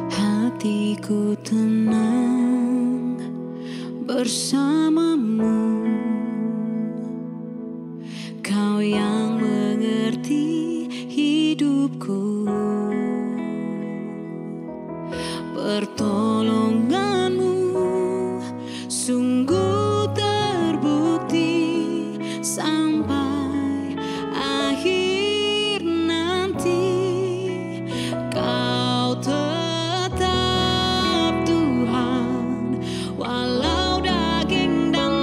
Hatiku tenang bersamamu, kau yang mengerti hidupku. Pertolonganmu sungguh terbukti sampai akhir nanti. Kau tetap Tuhan, walau daging dan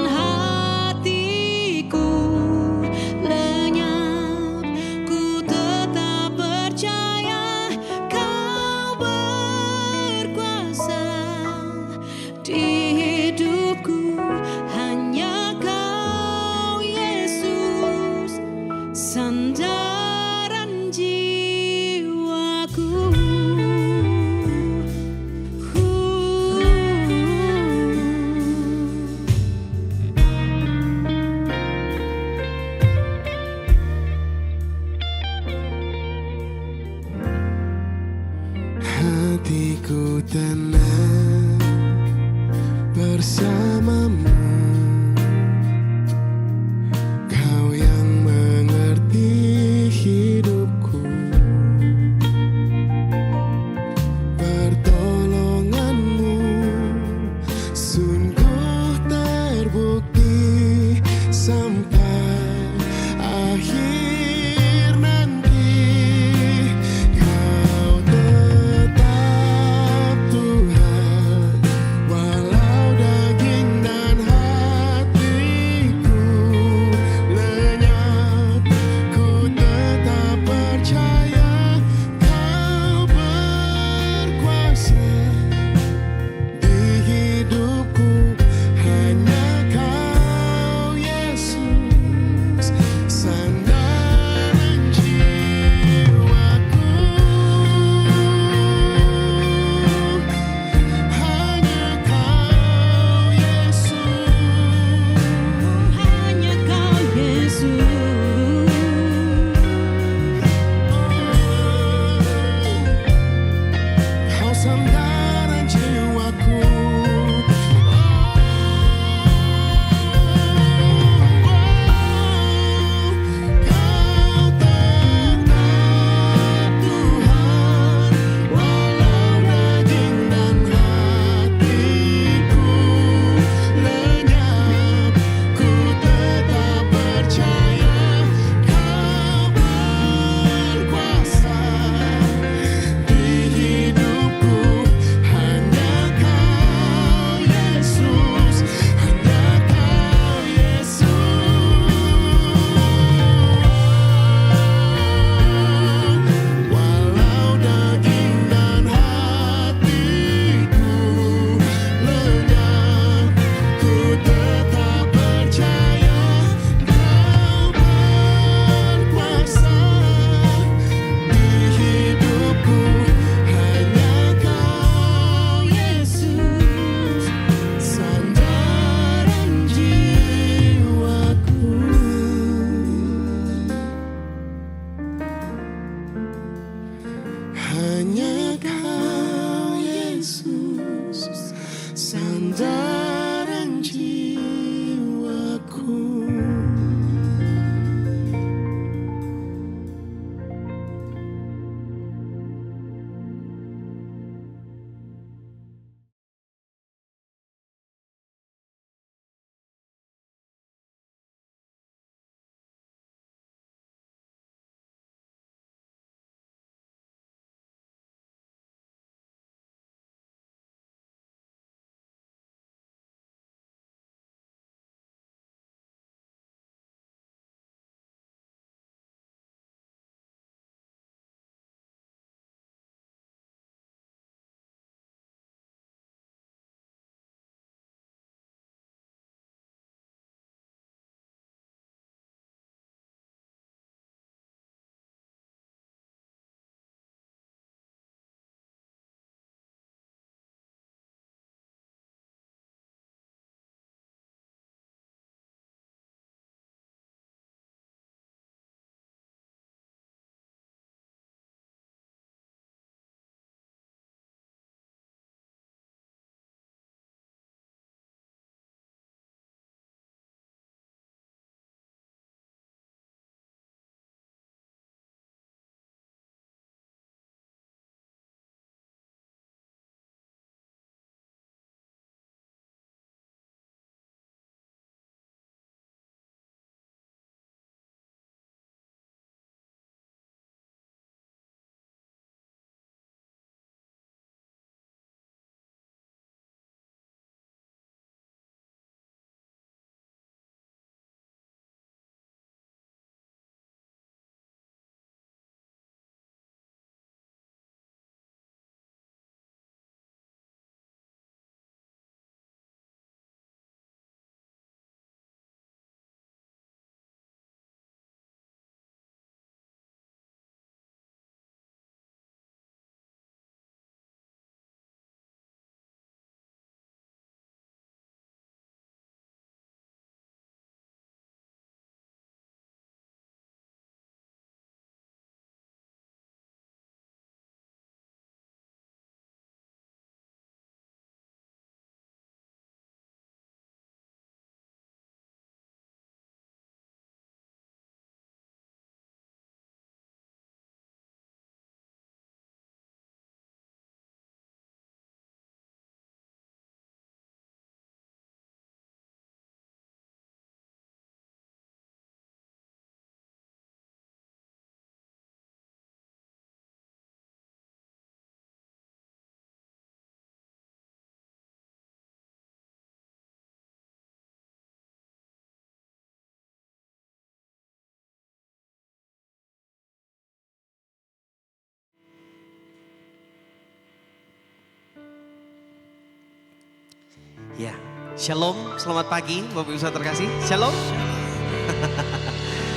Shalom, selamat pagi Bapak Ibu Saudara terkasih. Shalom.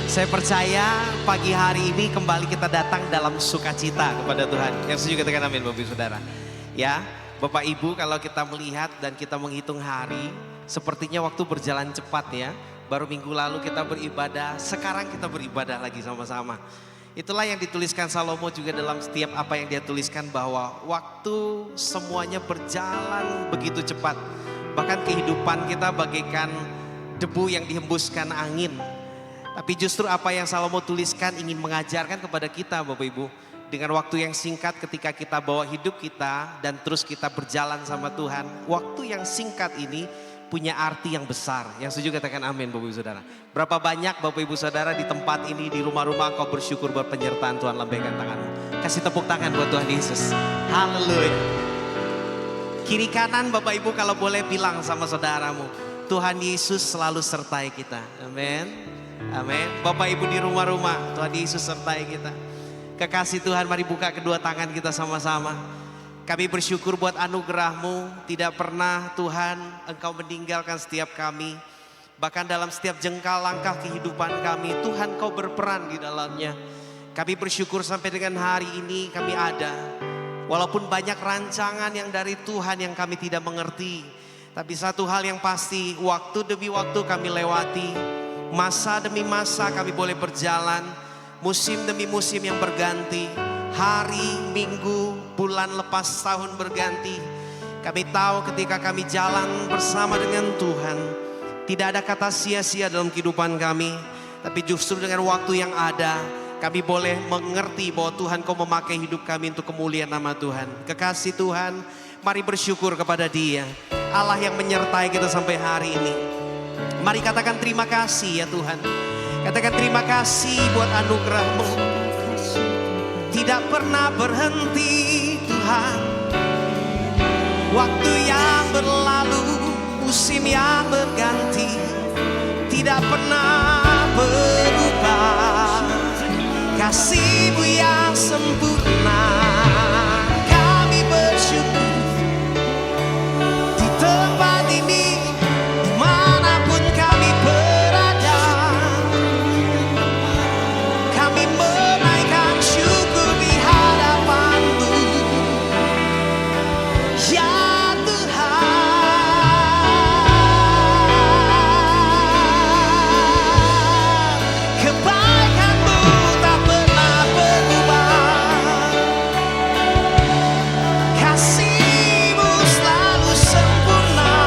Saya percaya pagi hari ini kembali kita datang dalam sukacita kepada Tuhan. Yang setuju katakan amin Bapak Ibu Saudara. Ya, Bapak Ibu kalau kita melihat dan kita menghitung hari, sepertinya waktu berjalan cepat ya. Baru minggu lalu kita beribadah, sekarang kita beribadah lagi sama-sama. Itulah yang dituliskan Salomo juga dalam setiap apa yang dia tuliskan, bahwa waktu semuanya berjalan begitu cepat. Bahkan kehidupan kita bagaikan debu yang dihembuskan angin. Tapi justru apa yang Salomo tuliskan ingin mengajarkan kepada kita Bapak Ibu. Dengan waktu yang singkat ketika kita bawa hidup kita dan terus kita berjalan sama Tuhan. Waktu yang singkat ini punya arti yang besar. Yang setuju katakan amin Bapak Ibu Saudara. Berapa banyak Bapak Ibu Saudara di tempat ini, di rumah-rumah kau bersyukur buat penyertaan Tuhan. Lambaikan tanganmu. Kasih tepuk tangan buat Tuhan Yesus. Haleluya. Kiri kanan Bapak Ibu kalau boleh bilang sama saudaramu, Tuhan Yesus selalu sertai kita. Amin. Amin. Bapak Ibu di rumah-rumah, Tuhan Yesus sertai kita. Kekasih Tuhan, mari buka kedua tangan kita sama-sama. Kami bersyukur buat anugerah-Mu. Tidak pernah Tuhan Engkau meninggalkan setiap kami. Bahkan dalam setiap jengkal langkah kehidupan kami, Tuhan Kau berperan di dalamnya. Kami bersyukur sampai dengan hari ini kami ada. Walaupun banyak rancangan yang dari Tuhan yang kami tidak mengerti. Tapi satu hal yang pasti, waktu demi waktu kami lewati. Masa demi masa kami boleh berjalan. Musim demi musim yang berganti. Hari, minggu, bulan lepas tahun berganti. Kami tahu ketika kami jalan bersama dengan Tuhan, tidak ada kata sia-sia dalam kehidupan kami. Tapi justru dengan waktu yang ada, kami boleh mengerti bahwa Tuhan Kau memakai hidup kami untuk kemuliaan nama Tuhan. Kekasih Tuhan, mari bersyukur kepada Dia. Allah yang menyertai kita sampai hari ini. Mari katakan terima kasih ya Tuhan. Katakan terima kasih buat anugerah-Mu. Tidak pernah berhenti Tuhan. Waktu yang berlalu, musim yang berganti, tidak pernah berubah. Kasih-Mu yang sempurna, kami bersyukur di tempat ini, dimanapun kami berada. Kami menaikkan syukur di hadapan-Mu, ya Tuhan. Kebaikan-Mu tak pernah berubah. Kasih-Mu selalu sempurna.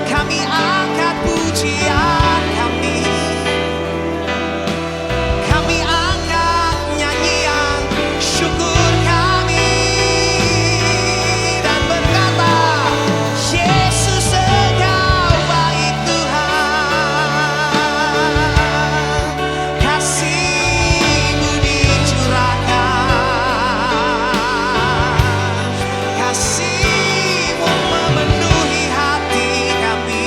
Kami angkat pujian kami. Kami angkat nyanyian syukur kami. Dan berkata, Yesus Engkau baik Tuhan. Kasih-Mu dicurahkan. Kasih-Mu memenuhi hati kami.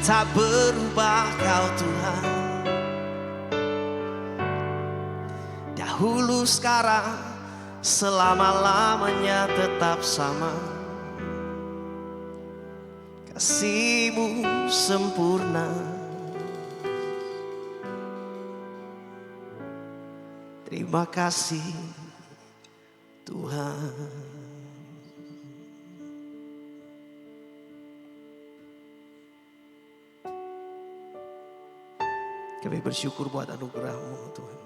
tak berubah Kau Tuhan. Dahulu sekarang selama-lamanya tetap sama. Kasih-Mu sempurna. Terima kasih Tuhan. Kami bersyukur buat anugerah-Mu Tuhan.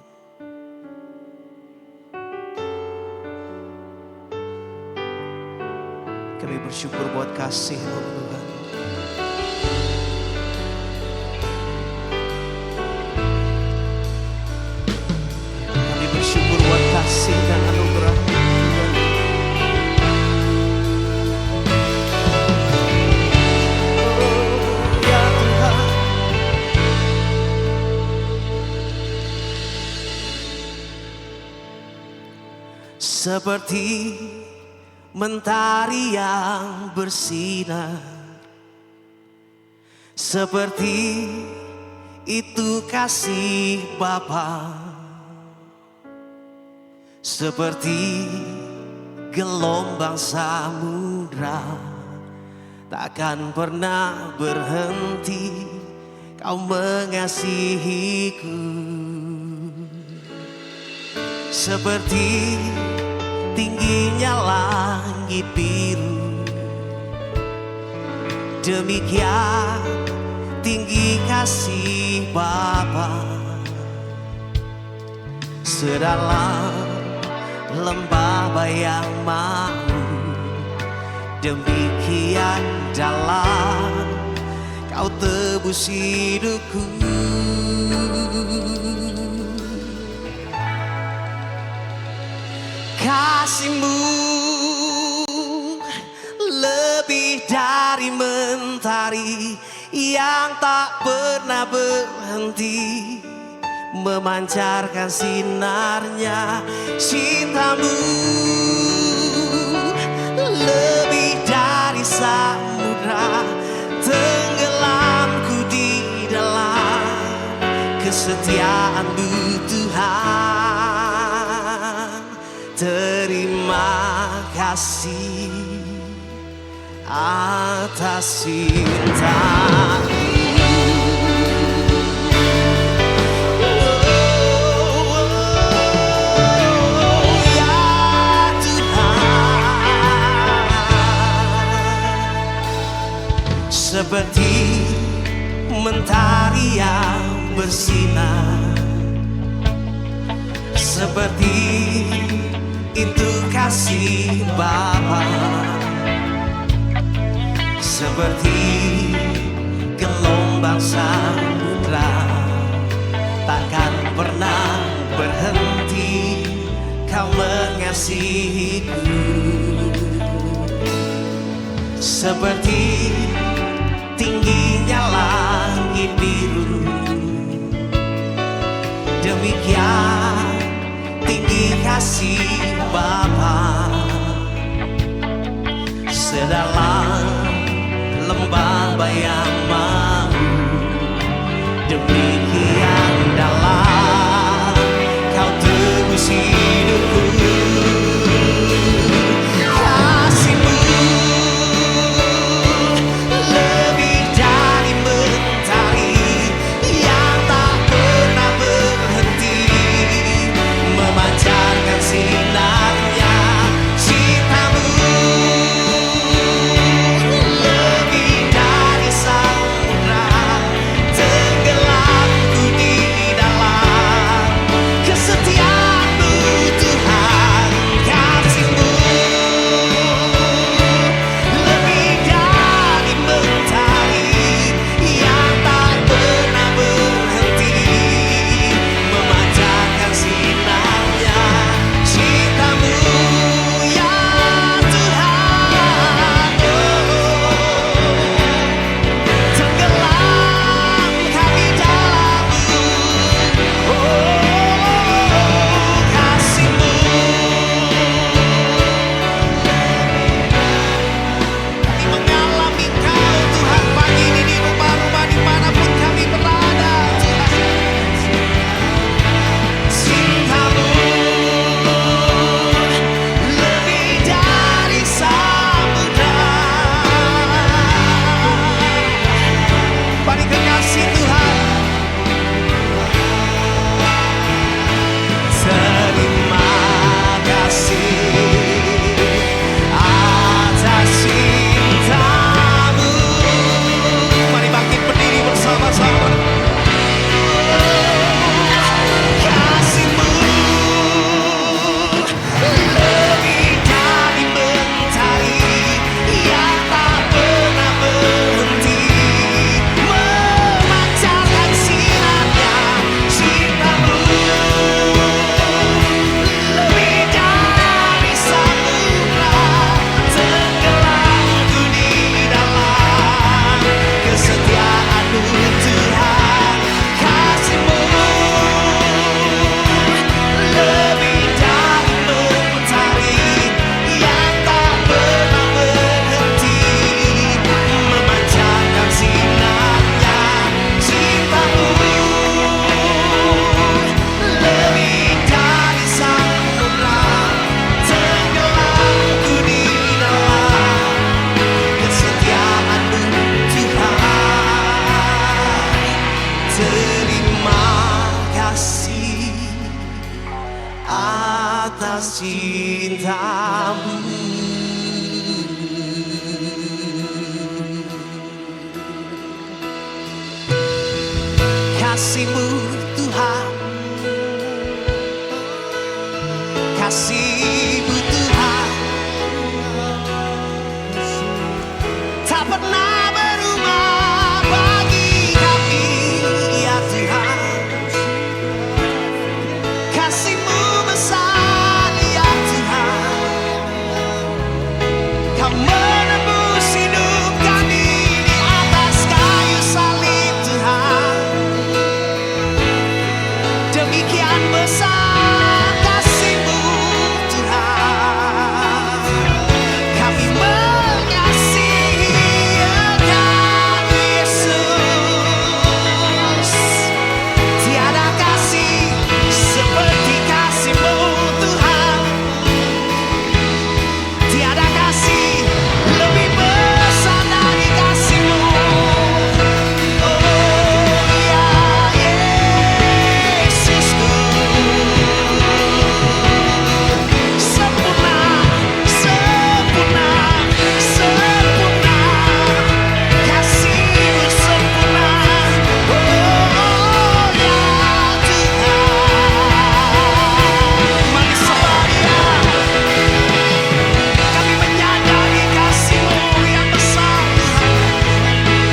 Kami bersyukur buat kasih-Mu Tuhan. Kami bersyukur buat kasih dan anugerah-Mu Tuhan. Oh ya Tuhan. Seperti mentari yang bersinar, seperti itu kasih Bapa, seperti gelombang samudra, takkan pernah berhenti Kau mengasihiku. Seperti tingginya langit biru, demikian tinggi kasih Bapa. Sedalam lembah bayang mahu, demikian dalam Kau tebus hidupku. Kasih-Mu lebih dari mentari yang tak pernah berhenti memancarkan sinarnya. Cinta-Mu lebih dari samudra, tenggelamku di dalam kesetiaan-Mu Tuhan. Terima kasih atas cinta-Mu. Ya Tuhan, seperti mentari yang bersinar, seperti itu kasih Bapa, seperti gelombang samudra, takkan pernah berhenti Kau mengasihiku. Seperti tingginya langit biru, demikian tinggi kasih Bapa. Sedalam lembah bayang mahu, demikian dalam Kau tebus hidupku. Kasih-Mu lebih dari mentari yang tak pernah berhenti memancarkan sinarnya. Cinta-Mu lebih dari samudra, cintamu. Kasih-Mu Tuhan, kasih-Mu Tuhan, tak pernah berubah bagi kami ya Tuhan. Kasih-Mu besar ya Tuhan, Kau menebus hidup kami di atas kayu salib Tuhan. Demikian besar kasih-Mu Tuhan, kami mengasihi Engkau Yesus. Tiada kasih seperti kasih-Mu Tuhan, tiada kasih lebih besar dari kasih-Mu. Oh ya Yesusku, sempurna, sempurna, sempurna, kasih-Mu sempurna. Oh ya Tuhan, mari sembah Dia. Kami menyadari kasih-Mu yang besar Tuhan,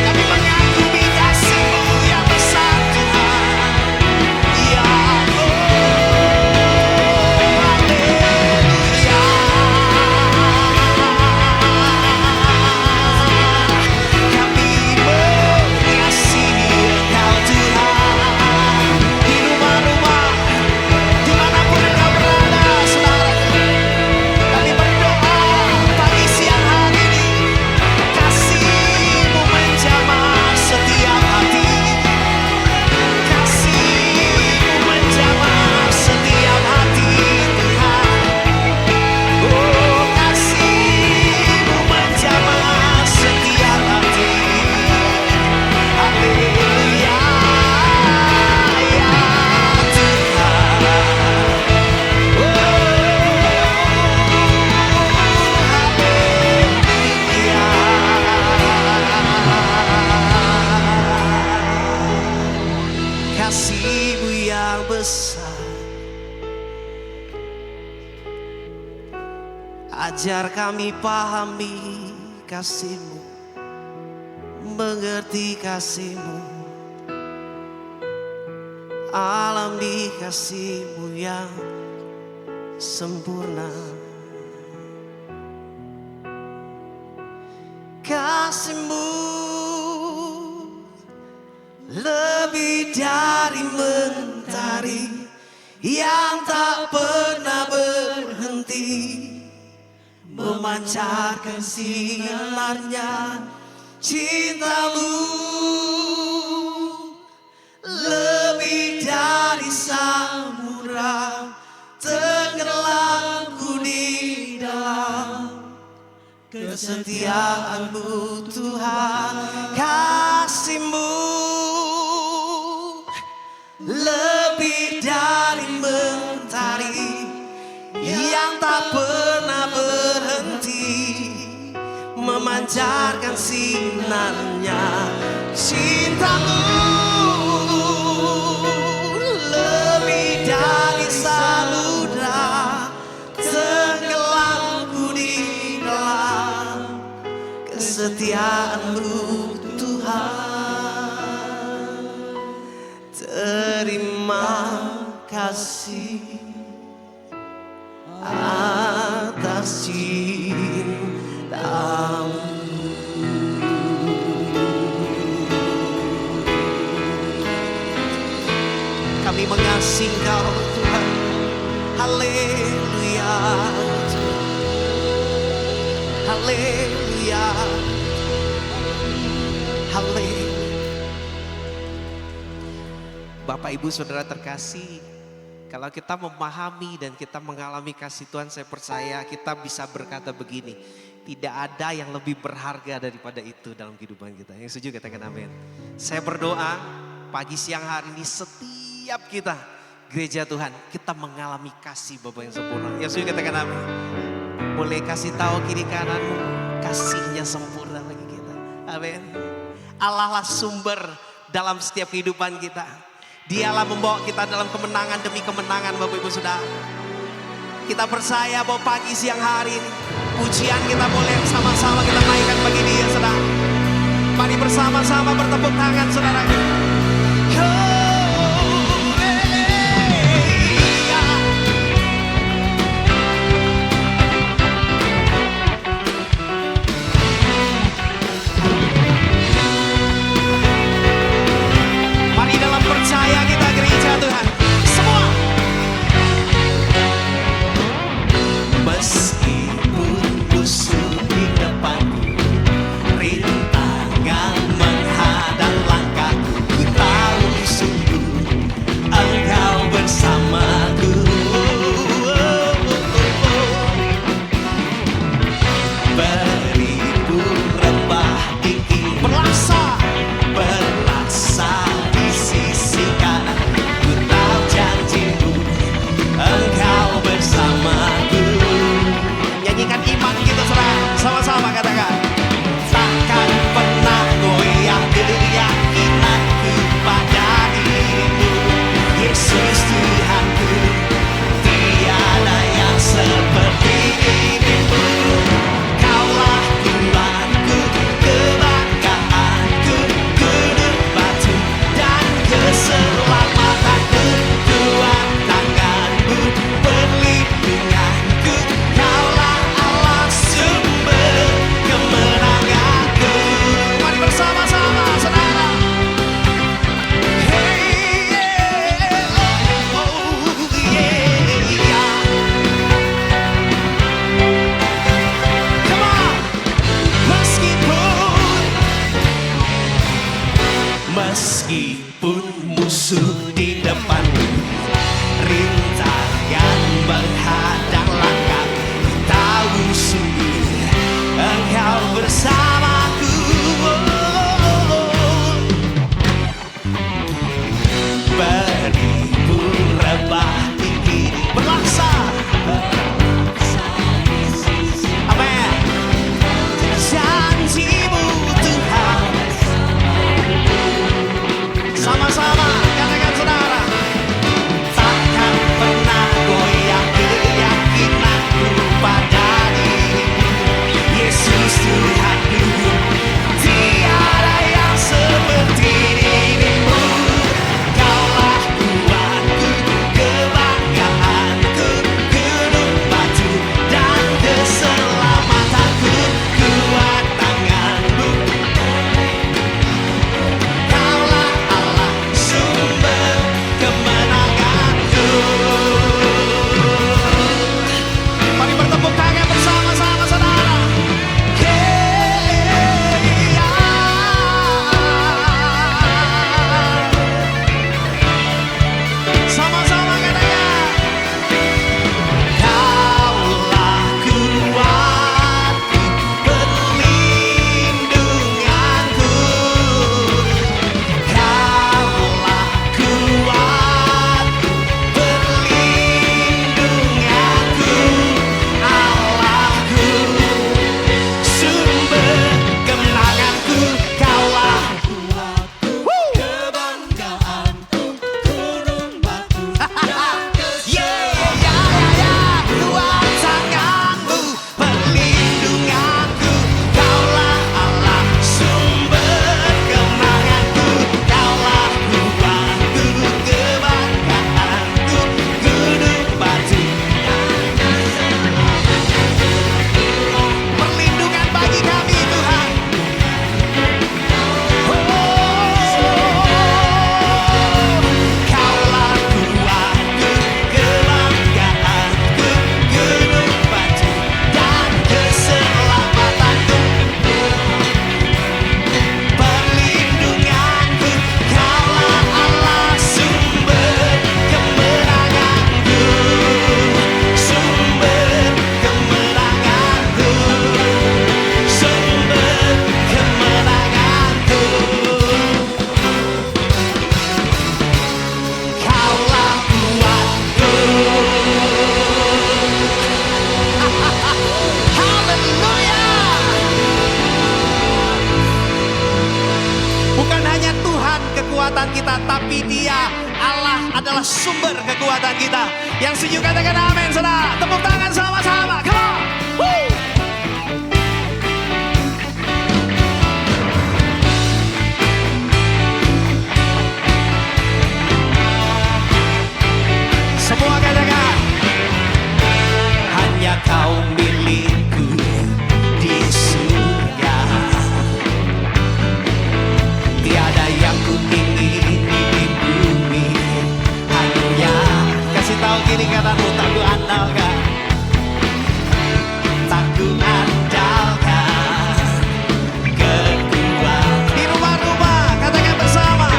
kami mengagumi kasih-Mu yang besar Tuhan. Ya haleluya, kami mengasihi Engkau Tuhan. Di rumah-rumah, dimanapun Engkau berada saudara, kami berdoa pagi siang hari ini, kasih-Mu menjamah setiap hati, kasih-Mu menjamah setiap hati Tuhan. Oh kasih-Mu menjamah setiap hati. Haleluya ya Tuhan. Kasih-Mu yang besar, ajar kami pahami kasih-Mu, mengerti kasih-Mu, alami kasih-Mu yang sempurna. Kasih-Mu lebih dari mentari yang tak pernah berhenti, memancarkan sinarnya. Cinta-Mu lebih dari samudra, tenggelamku di dalam kesetiaan-Mu Tuhan. Kasih-Mu lebih dari mentari yang tak pernah berhenti, memancarkan sinarnya. Cinta-Mu lebih dari samudra, tenggelamku di dalam kesetiaan-Mu Tuhan. Terima kasih atas cinta-Mu. Kami mengasihi Engkau Tuhan. Haleluya, haleluya, haleluya. Bapak Ibu Saudara terkasih, kalau kita memahami dan kita mengalami kasih Tuhan, saya percaya kita bisa berkata begini, tidak ada yang lebih berharga daripada itu dalam kehidupan kita. Yang setuju katakan amin. Saya berdoa pagi siang hari ini setiap kita gereja Tuhan, kita mengalami kasih Bapa yang sempurna. Yang sudah katakan amin. Boleh kasih tahu kiri kananmu, kasihnya sempurna bagi kita. Amin. Allah lah sumber dalam setiap kehidupan kita. Dialah membawa kita dalam kemenangan demi kemenangan Bapak Ibu Saudara. Kita percaya bahwa pagi siang hari ini, pujian kita boleh sama-sama kita naikkan bagi Dia, Saudara. Mari bersama-sama bertepuk tangan, Saudara. Mari dalam percaya kita gereja Tuhan. Semua. Meskipun musuh di depanku, rintangan menghadang langkahku, kekuatan kita, tapi Dia Allah adalah sumber kekuatan kita. Yang setuju katakan amin, saudara. Tepuk tangan sama-sama. Come on. Woo. Semua katakan, hanya Kau milikku di surga. Tiada yang ku ingini di bumi, hanya kasih tahu kiri kananmu, tak ku andalkan, tak ku andalkan kekuatan. Di rumah-rumah katakan bersama,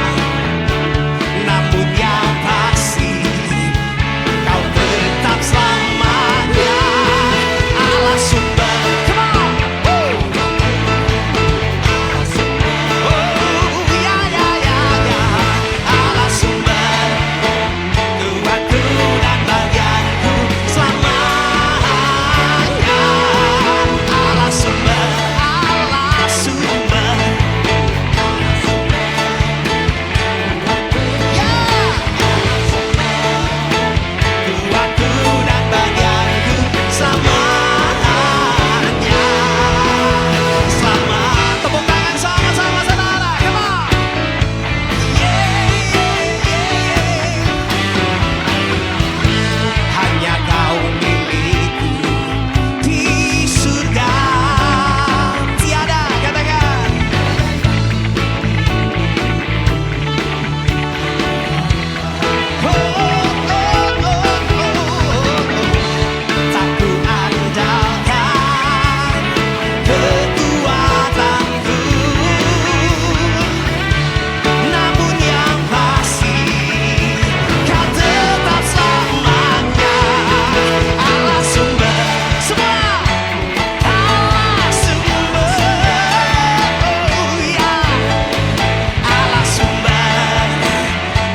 namun yang pasti Kau tetap selamanya Allah sumber. Come on. Woo. Oh, ya, ya, ya, ya. Allah sumber kuatku dan bagianku selamanya. Allah sumber, Allah sumber. Ya. Kuatku dan bagianku selamanya. Selamat. Tepuk tangan sama-sama saudara. Come on. Yeah, yeah, yeah. Hanya Kau milikku di surga. Tiada, katakan. Oh, oh, oh, oh. Tak ku andalkan kekuatanku, namun yang pasti Kau tetap selamanya Allah sumber. Semua Allah sumber. Oh ya, Allah sumber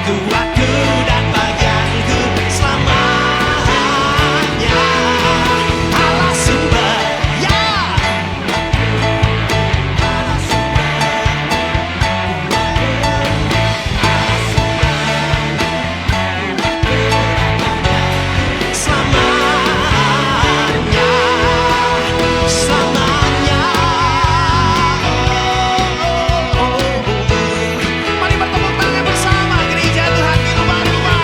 kuatku dan bagianku selamanya. Allah sumber, ya. Selamanya, selamanya. Mari bertepuk tangan bersama gereja Tuhan di rumah-rumah.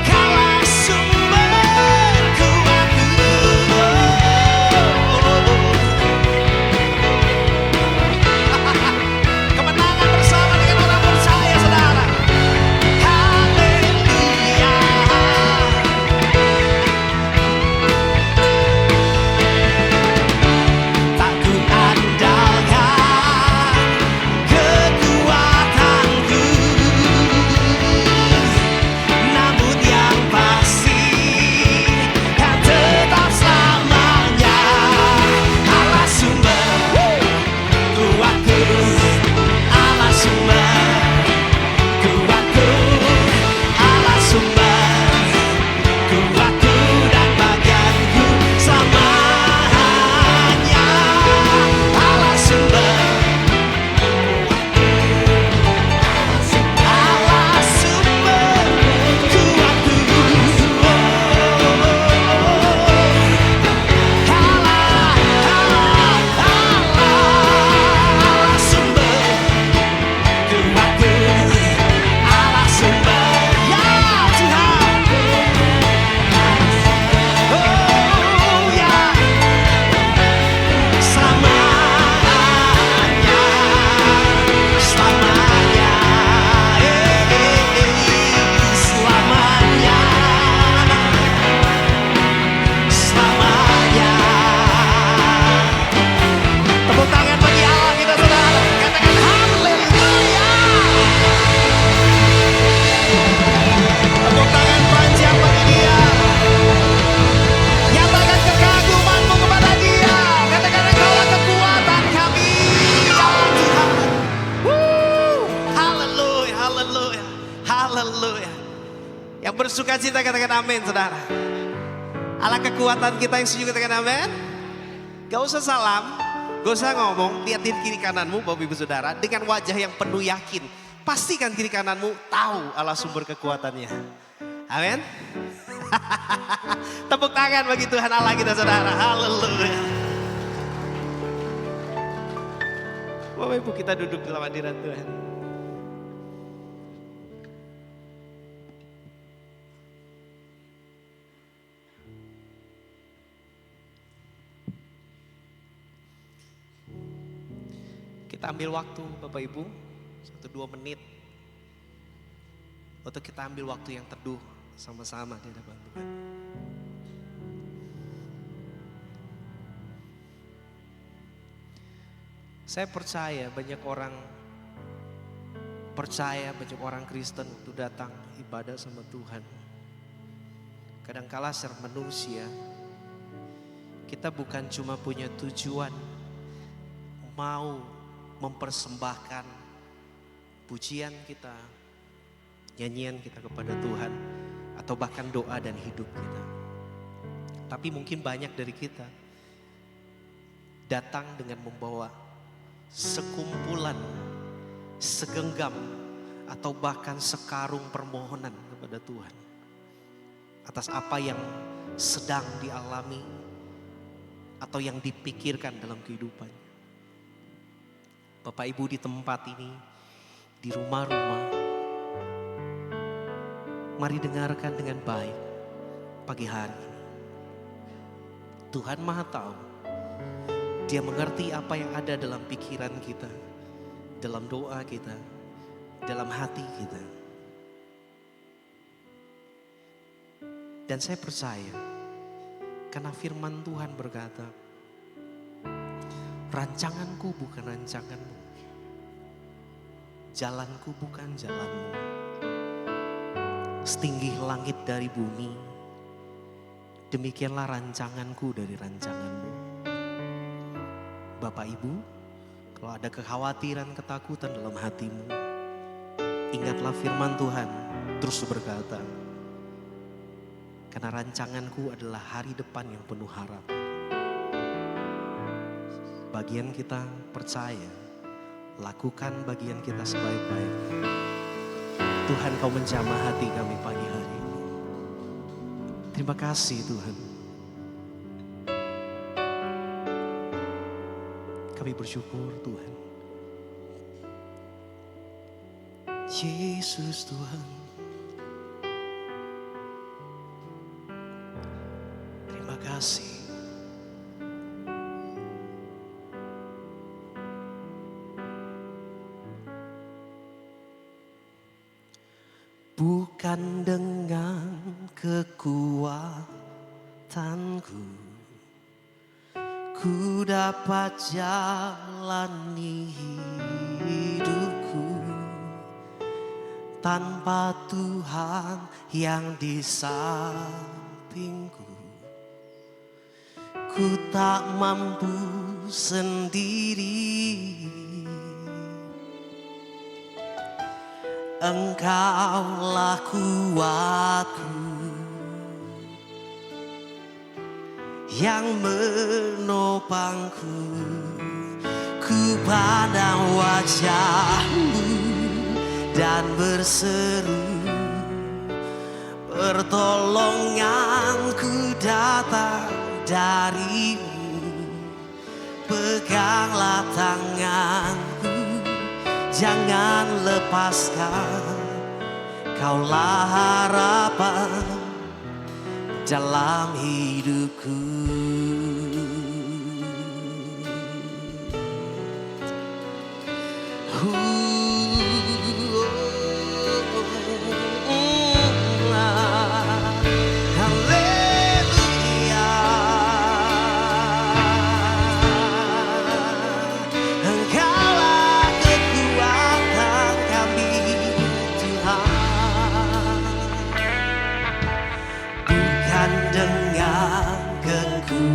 Kaulah sumber kuatku. Kemenangan bersama dengan orang percaya, saudara. Haleluya. Tak ku andalkan kekuatanku, namun yang pasti Kau tetap selamanya Allah sumber kuatku. Allah sumber kuatku. Allah sumber kuatku dan bagianku selamanya. Allah sumber, Allah sumber kuatku. Allah sumber kuatku. Allah sumber, ya Tuhan. Oh ya, selamanya, selamanya, selamanya, selamanya. Tepuk tangan bagi Allah kita, saudara. Katakan haleluya. Tepuk tangan panjang bagi Dia. Nyatakan kekagumanmu kepada Dia. Katakan Engkaulah kekuatan kami, ya Tuhan. Woo. Haleluya, haleluya, haleluya. Yang bersuka cita katakan amin, saudara. Allah kekuatan kita yang setuju katakan amin. Gak usah salam, Gak usah ngomong, liatin kiri kananmu Bapak Ibu Saudara dengan wajah yang penuh yakin. Pastikan kiri kananmu tahu Allah sumber kekuatannya. Amin. Tepuk tangan bagi Tuhan Allah kita saudara. Haleluya. Bapak Ibu kita duduk dalam hadirat Tuhan. Kita ambil waktu Bapak Ibu 1-2 menit untuk kita ambil waktu yang teduh sama-sama di hadapan Tuhan. Saya percaya banyak orang Kristen waktu datang ibadah sama Tuhan. Kadangkala secara manusia kita bukan cuma punya tujuan mau mempersembahkan pujian kita, nyanyian kita kepada Tuhan, atau bahkan doa dan hidup kita. Tapi mungkin banyak dari kita datang dengan membawa sekumpulan, segenggam, atau bahkan sekarung permohonan kepada Tuhan atas apa yang sedang dialami atau yang dipikirkan dalam kehidupannya. Bapak Ibu di tempat ini, di rumah-rumah, mari dengarkan dengan baik pagi hari ini. Tuhan Maha Tahu, Dia mengerti apa yang ada dalam pikiran kita, dalam doa kita, dalam hati kita. Dan saya percaya, karena firman Tuhan berkata, rancanganku bukan rancanganmu, jalanku bukan jalanmu. Setinggi langit dari bumi, demikianlah rancanganku dari rancanganmu. Bapak Ibu, kalau ada kekhawatiran, ketakutan dalam hatimu, ingatlah firman Tuhan terus berkata, karena rancanganku adalah hari depan yang penuh harap. Bagian kita percaya, lakukan bagian kita sebaik-baiknya. Tuhan, Kau menjamah hati kami pagi hari ini. Terima kasih Tuhan. Kami bersyukur Tuhan. Yesus Tuhan. Terima kasih. Bukan dengan kekuatanku ku dapat jalani hidupku tanpa Tuhan yang di sampingku. Ku tak mampu sendiri. Engkaulah kuatku yang menopangku. Ku pandang wajah-Mu dan berseru, pertolonganku datang dari-Mu. Peganglah tanganku, jangan lepaskan, Kaulah harapan dalam hidupku. Haleluya. Engkaulah kekuatan kami Tuhan. Bukan dengan kekuatanku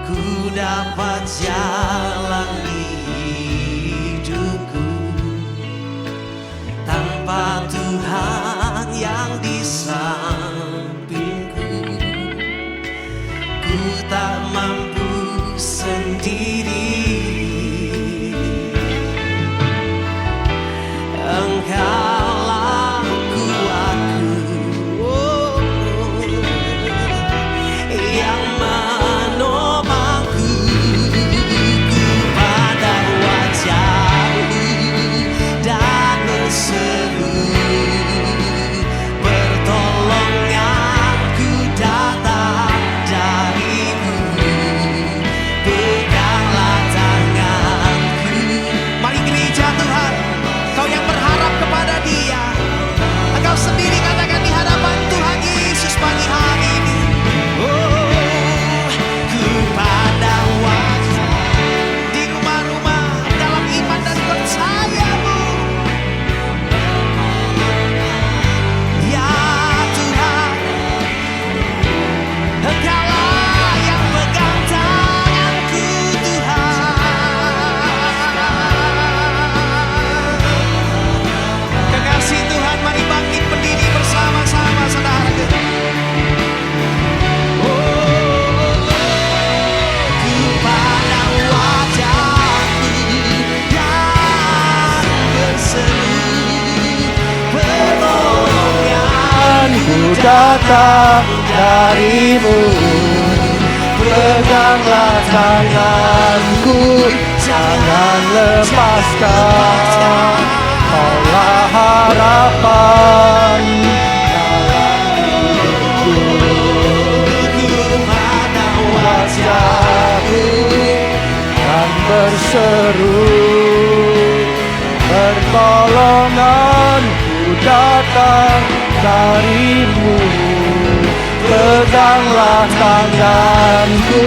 ku dapat jalani hidupku tanpa Tuhan yang di sampingku. Ku tak diri. Engkaulah kuatku, oh, yang menopangku pada wajah-Mu dan berseru, pertolonganku datang dari-Mu, peganglah tanganku. Mari gereja Tuhan, Kau yang berharap kepada Dia, Engkau sendiri katakan di hadapan Tuhan Yesus pagi hari ini. Oh, ku pandang wajah di rumah-rumah dalam iman dan percaya-Mu. Ya Tuhan, Engkaulah yang pegang tanganku Tuhan. Kekasih Tuhan, mari bangkit berdiri bersama-sama saudara. Ku pandang wajah-Mu dan berseru, pertolonganku datang dari-Mu, peganglah tanganku, jangan lepaskan. Kaulah harapan dalam hidupku. Ku pandang Wajah-Mu dan berseru, pertolonganku datang dari-Mu, peganglah tanganku,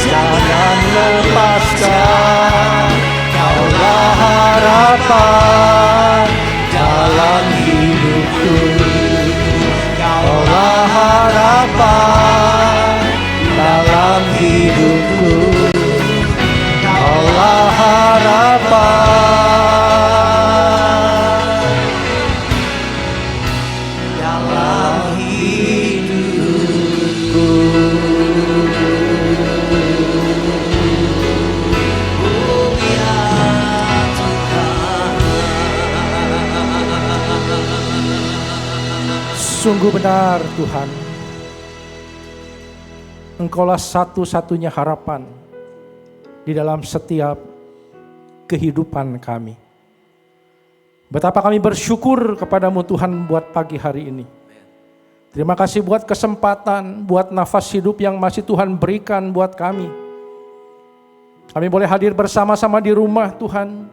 jangan lepaskan. Kaulah harapan dalam hidupku. Kaulah harapan dalam hidupku. Kaulah harapan dalam hidupku. Oh ya Tuhan. Sungguh benar Tuhan, Engkaulah satu-satunya harapan di dalam setiap kehidupan kami. Betapa kami bersyukur kepadamu Tuhan buat pagi hari ini. Terima kasih buat kesempatan, buat nafas hidup yang masih Tuhan berikan buat kami. Kami boleh hadir bersama-sama di rumah Tuhan.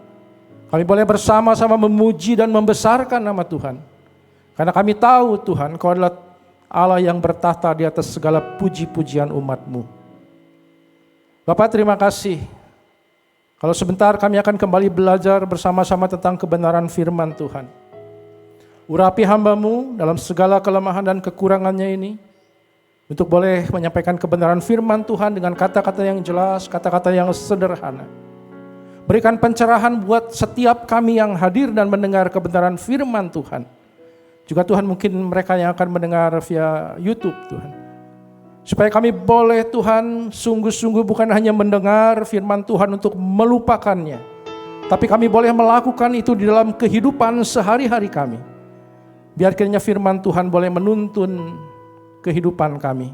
Kami boleh bersama-sama memuji dan membesarkan nama Tuhan. Karena kami tahu Tuhan, Kau adalah Allah yang bertahta di atas segala puji-pujian umat-Mu. Bapak, terima kasih. Kalau sebentar kami akan kembali belajar bersama-sama tentang kebenaran firman Tuhan. Urapi hamba-Mu dalam segala kelemahan dan kekurangannya ini, untuk boleh menyampaikan kebenaran firman Tuhan dengan kata-kata yang jelas, kata-kata yang sederhana. Berikan pencerahan buat setiap kami yang hadir dan mendengar kebenaran firman Tuhan. Juga Tuhan, mungkin mereka yang akan mendengar via YouTube Tuhan. Supaya kami boleh Tuhan sungguh-sungguh bukan hanya mendengar firman Tuhan untuk melupakannya, tapi kami boleh melakukan itu di dalam kehidupan sehari-hari kami. Biar kiranya firman Tuhan boleh menuntun kehidupan kami.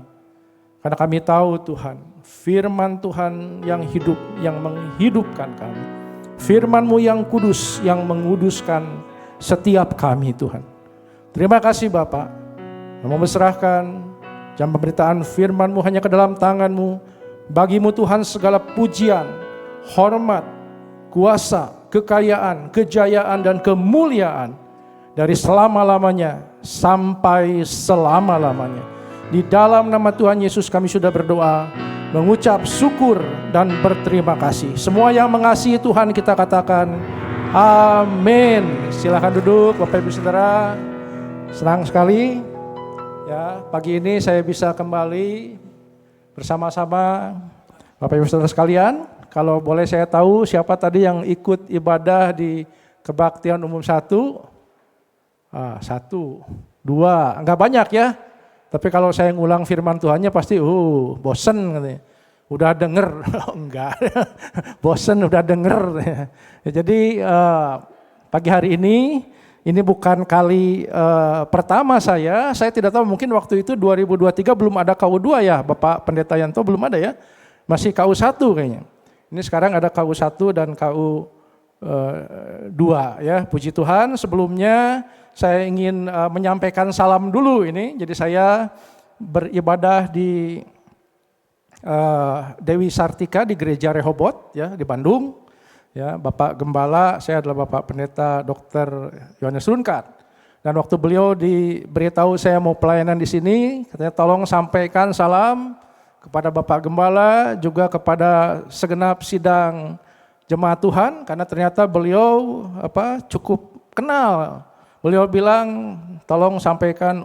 Karena kami tahu Tuhan, firman Tuhan yang hidup, yang menghidupkan kami. Firman-Mu yang kudus, yang menguduskan setiap kami Tuhan. Terima kasih Bapak, kami berserahkan jam pemberitaan firman-Mu hanya ke dalam tangan-Mu. Bagi-Mu Tuhan segala pujian, hormat, kuasa, kekayaan, kejayaan, dan kemuliaan dari selama-lamanya sampai selama-lamanya. Di dalam nama Tuhan Yesus kami sudah berdoa, mengucap syukur dan berterima kasih. Semua yang mengasihi Tuhan kita katakan amin. Silakan duduk Bapak Ibu Saudara. Senang sekali ya, pagi ini saya bisa kembali bersama-sama Bapak Ibu Saudara sekalian. Kalau boleh saya tahu siapa tadi yang ikut ibadah di kebaktian umum 1? 1, 2, enggak banyak ya. Tapi kalau saya ngulang firman Tuhannya pasti bosen katanya. udah denger, enggak, bosen udah denger. Jadi pagi hari ini bukan kali pertama saya tidak tahu mungkin waktu itu 2023 belum ada KU2 ya, Bapak Pendeta Yanto belum ada ya, masih KU1 kayaknya. Ini sekarang ada KU1 dan KU2 ya, puji Tuhan. Sebelumnya saya ingin menyampaikan salam dulu ini, jadi saya beribadah di Dewi Sartika di Gereja Rehobot ya di Bandung. Ya, Bapak Gembala, saya adalah Bapak Pendeta Dr. Yohanes Runkat. Dan waktu beliau diberitahu saya mau pelayanan di sini, katanya tolong sampaikan salam kepada Bapak Gembala, juga kepada segenap sidang jemaat Tuhan, karena ternyata beliau cukup kenal. Beliau bilang tolong sampaikan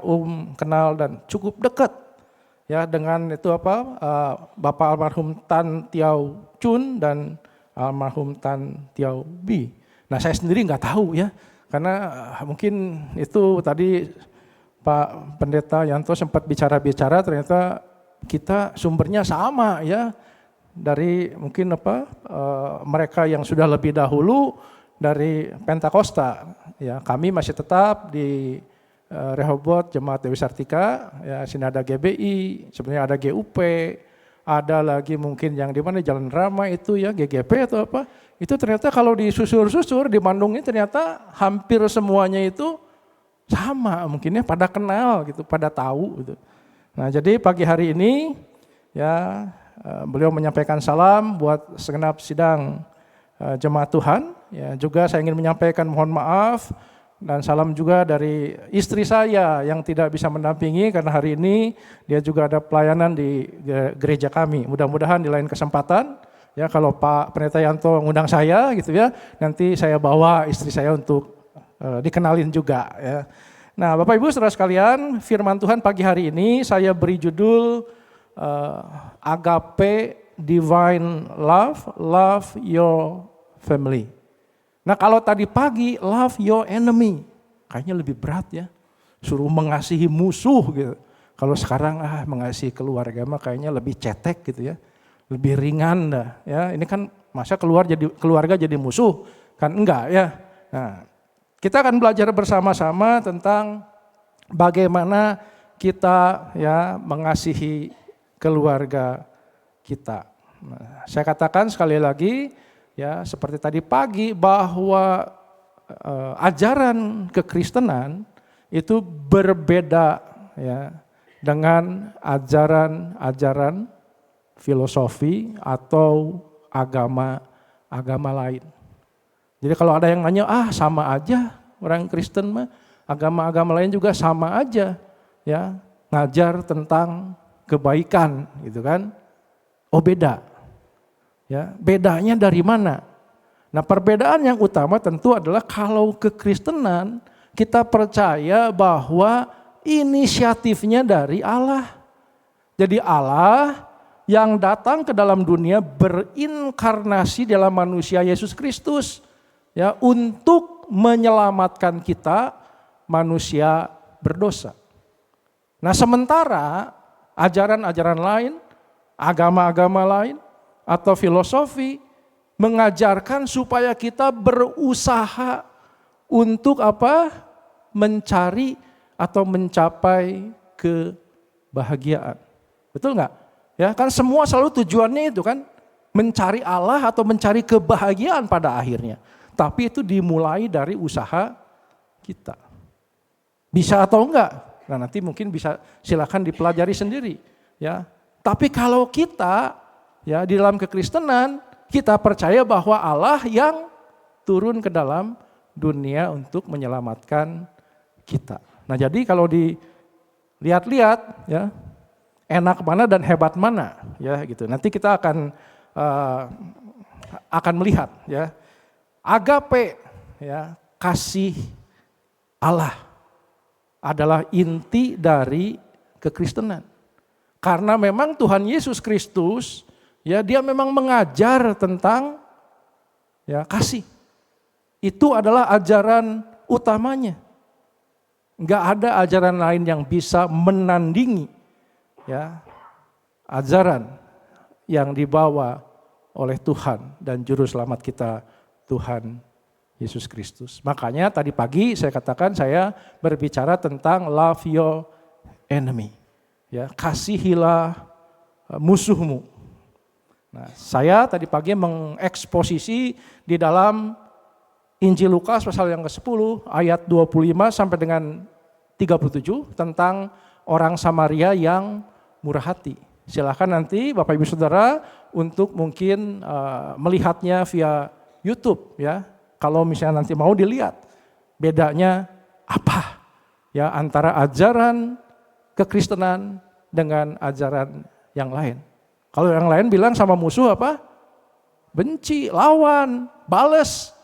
kenal dan cukup dekat ya dengan itu Bapak almarhum Tan Tiau Chun dan almarhum Tan Tiau Bi. Nah saya sendiri nggak tahu ya, karena mungkin itu tadi Pak Pendeta Yanto sempat bicara-bicara, ternyata kita sumbernya sama ya, dari mungkin mereka yang sudah lebih dahulu dari Pentakosta. Ya kami masih tetap di Rehobot Jemaat Dewi Sartika, ya sini ada GBI, sebenarnya ada GUP. Ada lagi mungkin yang di mana Jalan Rama itu ya GGP atau apa. Itu ternyata kalau disusur-susur di Bandung ini ternyata hampir semuanya itu sama, mungkinnya pada kenal gitu, pada tahu gitu. Nah, jadi pagi hari ini ya beliau menyampaikan salam buat segenap sidang jemaat Tuhan. Ya, juga saya ingin menyampaikan mohon maaf dan salam juga dari istri saya yang tidak bisa mendampingi karena hari ini dia juga ada pelayanan di gereja kami. Mudah-mudahan di lain kesempatan ya kalau Pak Pendeta Yanto ngundang saya gitu ya, nanti saya bawa istri saya untuk dikenalin juga ya. Nah, Bapak Ibu Saudara sekalian, firman Tuhan pagi hari ini saya beri judul Agape Divine Love, Love Your Family. Nah kalau tadi pagi love your enemy, kayaknya lebih berat ya, suruh mengasihi musuh gitu. Kalau sekarang mengasihi keluarga mah kayaknya lebih cetek gitu ya, lebih ringan dah ya. Ini kan masa keluarga jadi musuh, kan enggak ya. Nah kita akan belajar bersama-sama tentang bagaimana kita ya mengasihi keluarga kita. Nah, saya katakan sekali lagi, ya, seperti tadi pagi bahwa ajaran kekristenan itu berbeda ya dengan ajaran-ajaran filosofi atau agama lain. Jadi kalau ada yang nanya, sama aja orang Kristen mah, agama-agama lain juga sama aja ya, ngajar tentang kebaikan gitu kan. Oh beda. Ya, bedanya dari mana? Nah, perbedaan yang utama tentu adalah kalau kekristenan kita percaya bahwa inisiatifnya dari Allah. Jadi Allah yang datang ke dalam dunia berinkarnasi dalam manusia Yesus Kristus ya untuk menyelamatkan kita manusia berdosa. Nah, sementara ajaran-ajaran lain, agama-agama lain atau filosofi mengajarkan supaya kita berusaha untuk mencari atau mencapai kebahagiaan. Betul nggak? Ya kan semua selalu tujuannya itu kan mencari Allah atau mencari kebahagiaan pada akhirnya. Tapi itu dimulai dari usaha kita. Bisa atau enggak? Nah, nanti mungkin bisa silakan dipelajari sendiri, ya. Tapi kalau kita ya di dalam kekristenan kita percaya bahwa Allah yang turun ke dalam dunia untuk menyelamatkan kita. Nah, jadi kalau dilihat-lihat ya enak mana dan hebat mana ya gitu. Nanti kita akan melihat ya. Agape ya, kasih Allah adalah inti dari kekristenan. Karena memang Tuhan Yesus Kristus ya dia memang mengajar tentang ya kasih. Itu adalah ajaran utamanya. Enggak ada ajaran lain yang bisa menandingi ya ajaran yang dibawa oleh Tuhan dan Juru Selamat kita, Tuhan Yesus Kristus. Makanya tadi pagi saya katakan saya berbicara tentang love your enemy. Ya, kasihilah musuhmu. Nah, saya tadi pagi mengeksposisi di dalam Injil Lukas pasal yang ke-10 ayat 25 sampai dengan 37 tentang orang Samaria yang murah hati. Silahkan nanti Bapak Ibu Saudara untuk mungkin melihatnya via YouTube ya. Kalau misalnya nanti mau dilihat bedanya apa ya antara ajaran kekristenan dengan ajaran yang lain. Kalau yang lain bilang sama musuh apa? Benci, lawan, bales.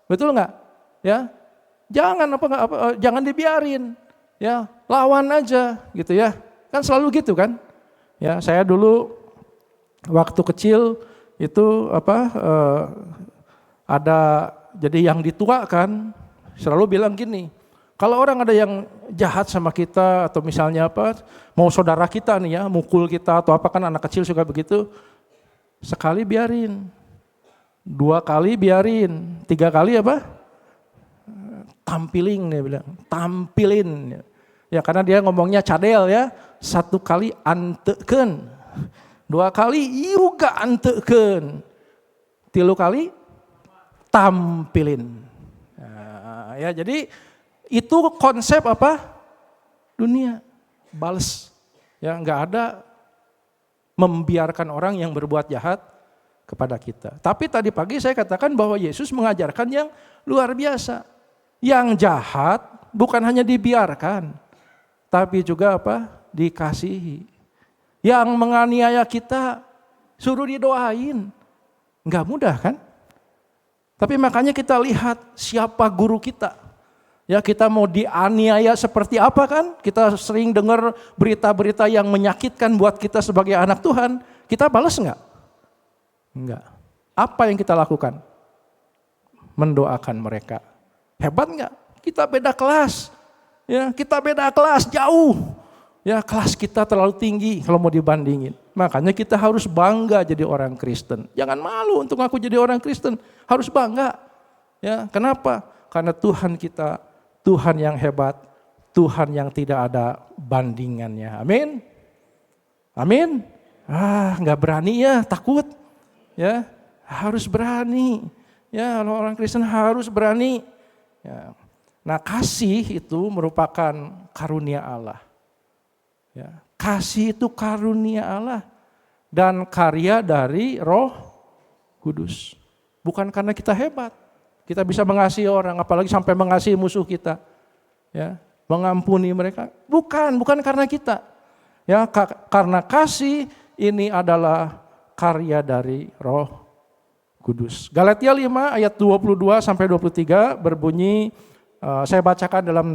Betul nggak? Ya. Jangan dibiarin. Ya, lawan aja gitu ya. Kan selalu gitu kan? Ya, saya dulu waktu kecil itu ada jadi yang dituakan selalu bilang gini, kalau orang ada yang jahat sama kita atau misalnya mau saudara kita nih ya, mukul kita atau apa kan anak kecil suka begitu, sekali biarin, 2 kali biarin, 3 kali tampilin dia bilang, tampilin. Ya karena dia ngomongnya cadel ya, 1 kali anteken, 2 kali juga anteken, 3 kali tampilin. Nah, ya jadi itu konsep dunia, bales. Ya nggak ada membiarkan orang yang berbuat jahat kepada kita. Tapi tadi pagi saya katakan bahwa Yesus mengajarkan yang luar biasa. Yang jahat bukan hanya dibiarkan, tapi juga dikasihi. Yang menganiaya kita suruh didoain. Enggak mudah kan? Tapi makanya kita lihat siapa guru kita. Ya kita mau dianiaya seperti apa kan? Kita sering dengar berita-berita yang menyakitkan buat kita sebagai anak Tuhan. Kita balas enggak? Enggak. Apa yang kita lakukan? Mendoakan mereka. Hebat enggak? Kita beda kelas. Ya, kita beda kelas jauh. Ya, kelas kita terlalu tinggi kalau mau dibandingin. Makanya kita harus bangga jadi orang Kristen. Jangan malu untuk ngaku jadi orang Kristen. Harus bangga. Ya, kenapa? Karena Tuhan kita, Tuhan yang hebat, Tuhan yang tidak ada bandingannya. Amin. Amin. Nggak berani ya, takut. Ya, harus berani. Ya, orang Kristen harus berani. Ya. Nah, kasih itu merupakan karunia Allah. Ya, kasih itu karunia Allah dan karya dari Roh Kudus. Bukan karena kita hebat, kita bisa mengasihi orang, apalagi sampai mengasihi musuh kita, ya, mengampuni mereka. Bukan karena kita, ya, karena kasih ini adalah karya dari Roh Kudus. Galatia 5 ayat 22 sampai 23 berbunyi, saya bacakan dalam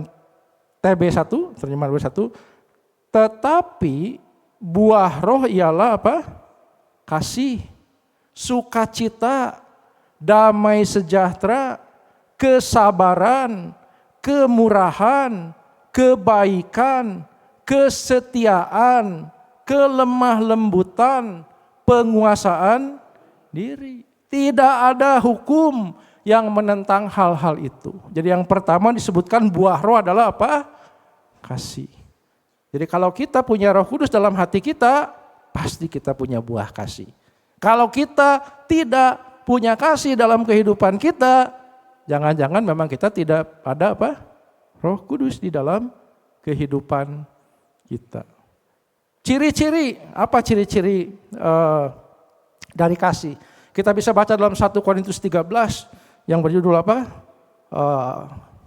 TB1, terjemahan TB1. Tetapi buah roh ialah kasih, sukacita, damai sejahtera, kesabaran, kemurahan, kebaikan, kesetiaan, kelemah lembutan, penguasaan diri. Tidak ada hukum yang menentang hal-hal itu. Jadi yang pertama disebutkan buah roh adalah kasih. Jadi kalau kita punya Roh Kudus dalam hati kita, pasti kita punya buah kasih. Kalau kita tidak punya kasih dalam kehidupan kita, jangan-jangan memang kita tidak ada Roh Kudus di dalam kehidupan kita. Ciri-ciri, apa ciri-ciri dari kasih? Kita bisa baca dalam 1 Korintus 13 yang berjudul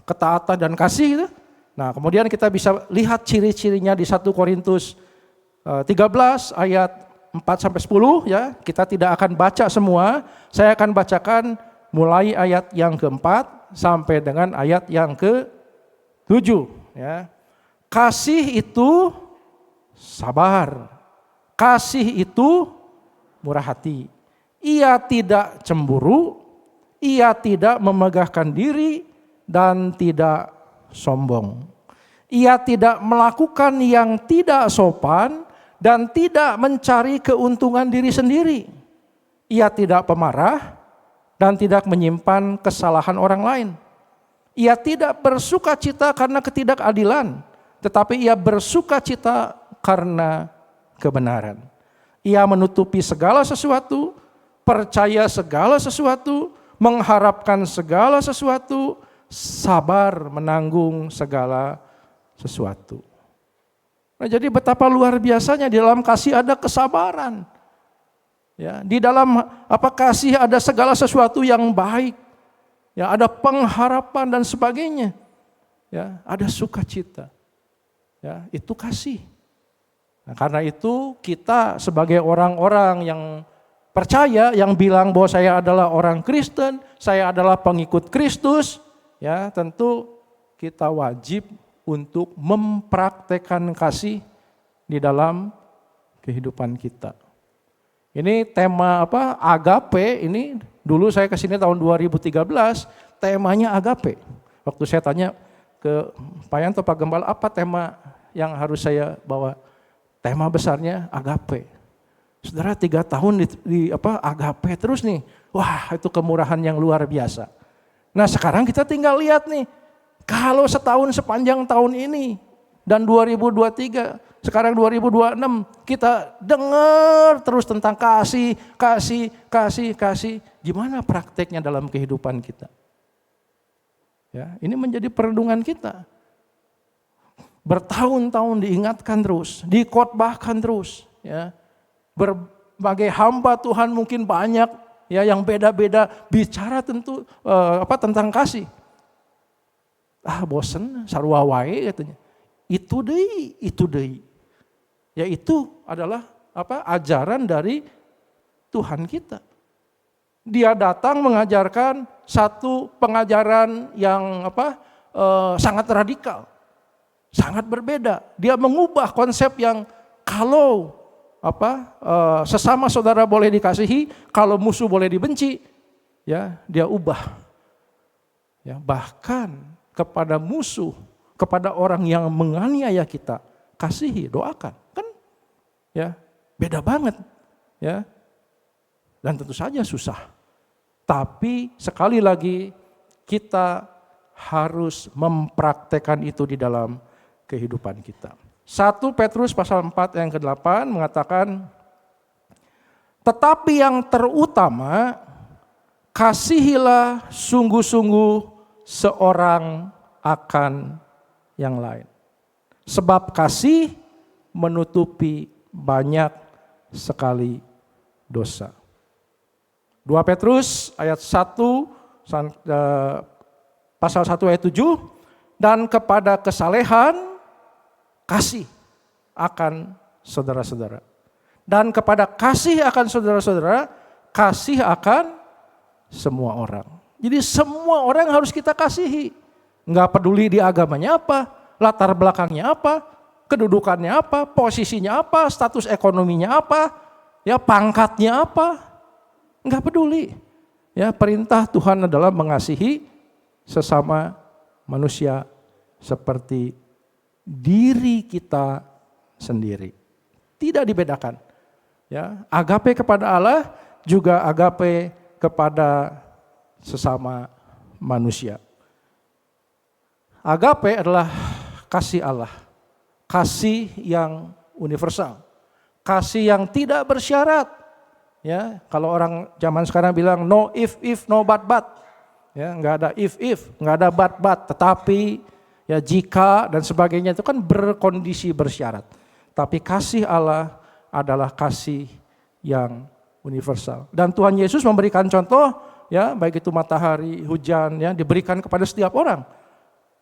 ketaatan dan kasih itu. Nah, kemudian kita bisa lihat ciri-cirinya di 1 Korintus 13 ayat 4 sampai 10 ya. Kita tidak akan baca semua. Saya akan bacakan mulai ayat yang keempat sampai dengan ayat yang ke-7 ya. Kasih itu sabar. Kasih itu murah hati. Ia tidak cemburu, ia tidak memegahkan diri dan tidak sombong. Ia tidak melakukan yang tidak sopan dan tidak mencari keuntungan diri sendiri. Ia tidak pemarah dan tidak menyimpan kesalahan orang lain. Ia tidak bersukacita karena ketidakadilan, tetapi ia bersukacita karena kebenaran. Ia menutupi segala sesuatu, percaya segala sesuatu, mengharapkan segala sesuatu, sabar menanggung segala sesuatu. Nah, jadi betapa luar biasanya di dalam kasih ada kesabaran. Ya, di dalam kasih ada segala sesuatu yang baik. Ya, ada pengharapan dan sebagainya. Ya, ada sukacita. Ya, itu kasih. Nah, karena itu kita sebagai orang-orang yang percaya, yang bilang bahwa saya adalah orang Kristen, saya adalah pengikut Kristus, ya tentu kita wajib untuk mempraktekkan kasih di dalam kehidupan kita. Ini tema agape, ini dulu saya kesini tahun 2013, temanya agape. Waktu saya tanya ke Pak Yanto, Pak Gembala, apa tema yang harus saya bawa? Tema besarnya agape. Saudara 3 tahun di agape terus nih. Wah, itu kemurahan yang luar biasa. Nah, sekarang kita tinggal lihat nih. Kalau setahun sepanjang tahun ini dan 2023, sekarang 2026, kita dengar terus tentang kasih. Gimana prakteknya dalam kehidupan kita? Ya, ini menjadi perenungan kita. Bertahun-tahun diingatkan terus, dikhotbahkan terus, ya. Berbagai hamba Tuhan mungkin banyak ya yang beda-beda bicara tentang kasih. Bosen, sarua wae katanya. Itu deui. Ya itu adalah ajaran dari Tuhan kita. Dia datang mengajarkan satu pengajaran yang sangat radikal. Sangat berbeda. Dia mengubah konsep yang kalau sesama saudara boleh dikasihi, kalau musuh boleh dibenci, ya dia ubah. Ya, bahkan kepada musuh, kepada orang yang menganiaya kita, kasihi, doakan. Kan ya, beda banget, ya. Dan tentu saja susah. Tapi sekali lagi kita harus mempraktekkan itu di dalam kehidupan kita. 1 Petrus pasal 4 yang ke-8 mengatakan, tetapi yang terutama, kasihilah sungguh-sungguh seorang akan yang lain. Sebab kasih menutupi banyak sekali dosa. 2 Petrus ayat 1, pasal 1 ayat 7, dan kepada kesalehan kasih akan saudara-saudara. Dan kepada kasih akan saudara-saudara, kasih akan semua orang. Jadi semua orang harus kita kasihi. Enggak peduli di agamanya apa, latar belakangnya apa, kedudukannya apa, posisinya apa, status ekonominya apa, ya pangkatnya apa. Enggak peduli. Ya, perintah Tuhan adalah mengasihi sesama manusia seperti diri kita sendiri. Tidak dibedakan. Ya, agape kepada Allah juga agape kepada sesama manusia. Agape adalah kasih Allah. Kasih yang universal. Kasih yang tidak bersyarat. Ya, kalau orang zaman sekarang bilang no if, no but. Ya, enggak ada if, enggak ada but, tetapi ya jika dan sebagainya itu kan berkondisi bersyarat. Tapi kasih Allah adalah kasih yang universal. Dan Tuhan Yesus memberikan contoh, ya baik itu matahari, hujan, ya diberikan kepada setiap orang.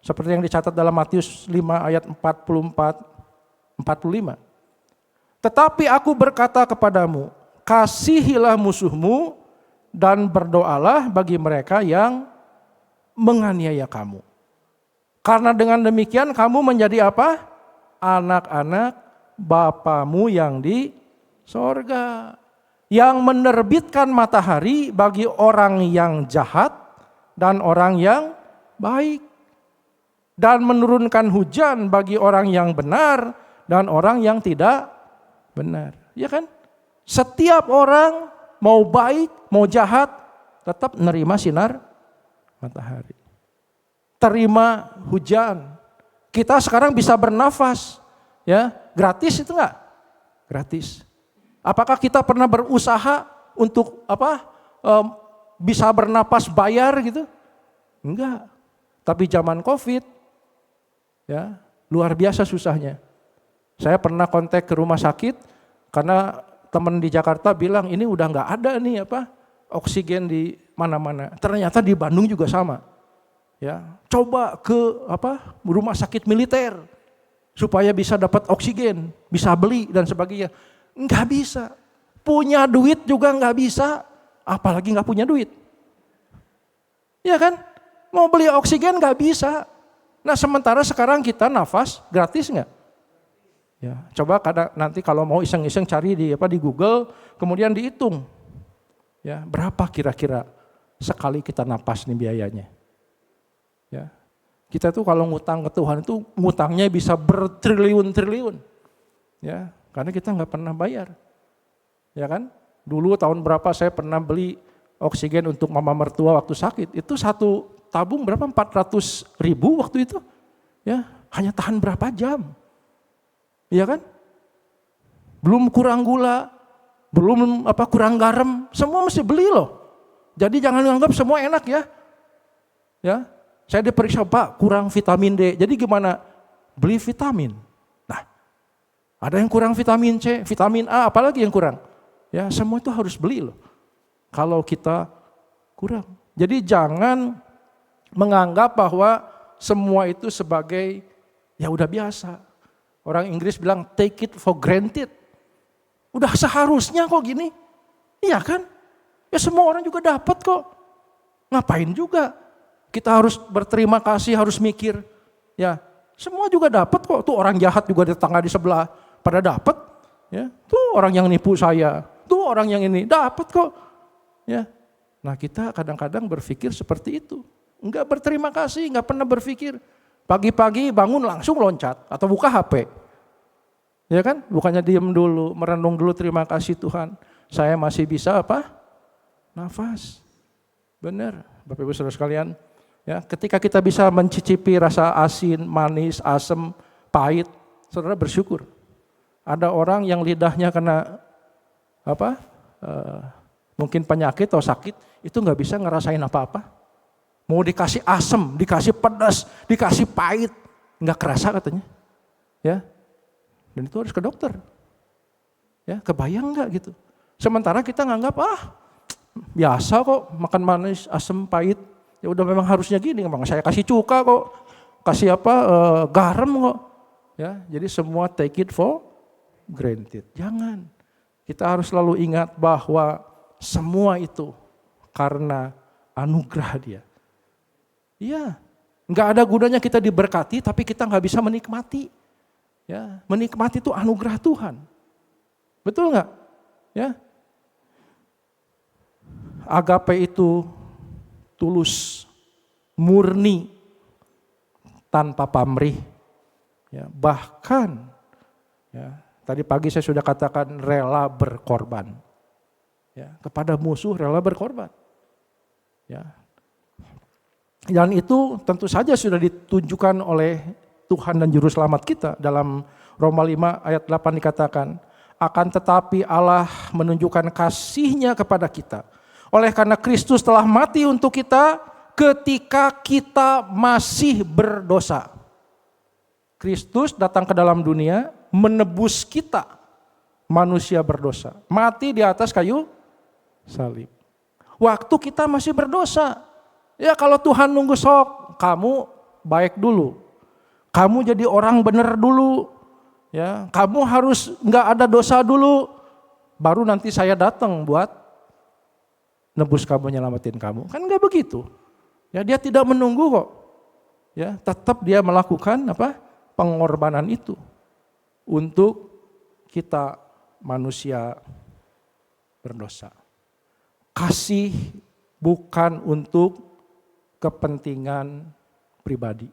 Seperti yang dicatat dalam Matius 5 ayat 44-45. Tetapi aku berkata kepadamu, kasihilah musuhmu dan berdoalah bagi mereka yang menganiaya kamu. Karena dengan demikian kamu menjadi apa? Anak-anak Bapamu yang di sorga. Yang menerbitkan matahari bagi orang yang jahat dan orang yang baik. Dan menurunkan hujan bagi orang yang benar dan orang yang tidak Benar. Ya kan? Setiap orang mau baik, mau jahat, tetap nerima sinar matahari. Terima hujan. Kita sekarang bisa bernafas, ya, gratis itu enggak? Gratis. Apakah kita pernah berusaha untuk bisa bernapas bayar gitu? Enggak. Tapi zaman Covid, ya, luar biasa susahnya. Saya pernah kontak ke rumah sakit karena teman di Jakarta bilang ini udah nggak ada nih oksigen di mana-mana. Ternyata di Bandung juga sama. Ya, coba ke rumah sakit militer supaya bisa dapat oksigen, bisa beli dan sebagainya. Nggak bisa. Punya duit juga nggak bisa, apalagi nggak punya duit. Ya kan? Mau beli oksigen nggak bisa. Nah sementara sekarang kita nafas gratis nggak? Ya, coba nanti kalau mau iseng-iseng cari di Google, kemudian dihitung. Ya, berapa kira-kira sekali kita napas nih biayanya? Ya. Kita tuh kalau ngutang ke Tuhan itu ngutangnya bisa bertriliun-triliun. Ya, karena kita nggak pernah bayar. Ya kan? Dulu tahun berapa saya pernah beli oksigen untuk mama mertua waktu sakit. Itu satu tabung berapa? 400.000 waktu itu. Ya, hanya tahan berapa jam? Iya kan? Belum kurang gula, belum kurang garam, semua mesti beli loh. Jadi jangan anggap semua enak ya. Ya, saya diperiksa Pak kurang vitamin D. Jadi gimana? Beli vitamin. Nah, ada yang kurang vitamin C, vitamin A, apalagi yang kurang? Ya, semua itu harus beli loh. Kalau kita kurang. Jadi jangan menganggap bahwa semua itu sebagai ya udah biasa. Orang Inggris bilang take it for granted. Udah seharusnya kok gini. Iya kan? Ya semua orang juga dapat kok. Ngapain juga? Kita harus berterima kasih, harus mikir. Ya, semua juga dapat kok. Tuh orang jahat juga di tetangga di sebelah pada dapat. Ya, tuh orang yang nipu saya. Tuh orang yang ini dapat kok. Ya. Nah, kita kadang-kadang berpikir seperti itu. Enggak berterima kasih, enggak pernah berpikir. Pagi-pagi bangun langsung loncat atau buka HP. Ya kan? Bukannya diam dulu, merenung dulu, terima kasih Tuhan. Saya masih bisa nafas. Benar, Bapak Ibu Saudara sekalian. Ya, ketika kita bisa mencicipi rasa asin, manis, asam, pahit, saudara bersyukur. Ada orang yang lidahnya kena mungkin penyakit atau sakit, itu nggak bisa ngerasain apa-apa. Mau dikasih asam, dikasih pedas, dikasih pahit, nggak kerasa katanya. Ya, dan itu harus ke dokter. Ya, kebayang nggak gitu? Sementara kita nganggap biasa kok makan manis, asam, pahit. Ya udah memang harusnya gini, memang saya kasih cuka kok, kasih garam kok. Ya, jadi semua take it for granted. Jangan. Kita harus selalu ingat bahwa semua itu karena anugerah Dia. Iya, nggak ada gunanya kita diberkati tapi kita nggak bisa menikmati. Ya, menikmati itu anugerah Tuhan. Betul nggak? Ya. Agape itu tulus, murni, tanpa pamrih. Ya, bahkan, ya, tadi pagi saya sudah katakan rela berkorban. Ya, kepada musuh rela berkorban. Ya. Dan itu tentu saja sudah ditunjukkan oleh Tuhan dan Juru Selamat kita. Dalam Roma 5 ayat 8 dikatakan, akan tetapi Allah menunjukkan kasih-Nya kepada kita. Oleh karena Kristus telah mati untuk kita ketika kita masih berdosa. Kristus datang ke dalam dunia menebus kita, manusia berdosa. Mati di atas kayu salib. Waktu kita masih berdosa. Ya kalau Tuhan nunggu sok, kamu baik dulu. Kamu jadi orang benar dulu. Ya, kamu harus nggak ada dosa dulu. Baru nanti saya datang buat nebus kamu, nyelamatin kamu. Kan nggak begitu. Ya, Dia tidak menunggu kok. Ya, tetap Dia melakukan pengorbanan itu untuk kita manusia berdosa. Kasih bukan untuk kepentingan pribadi.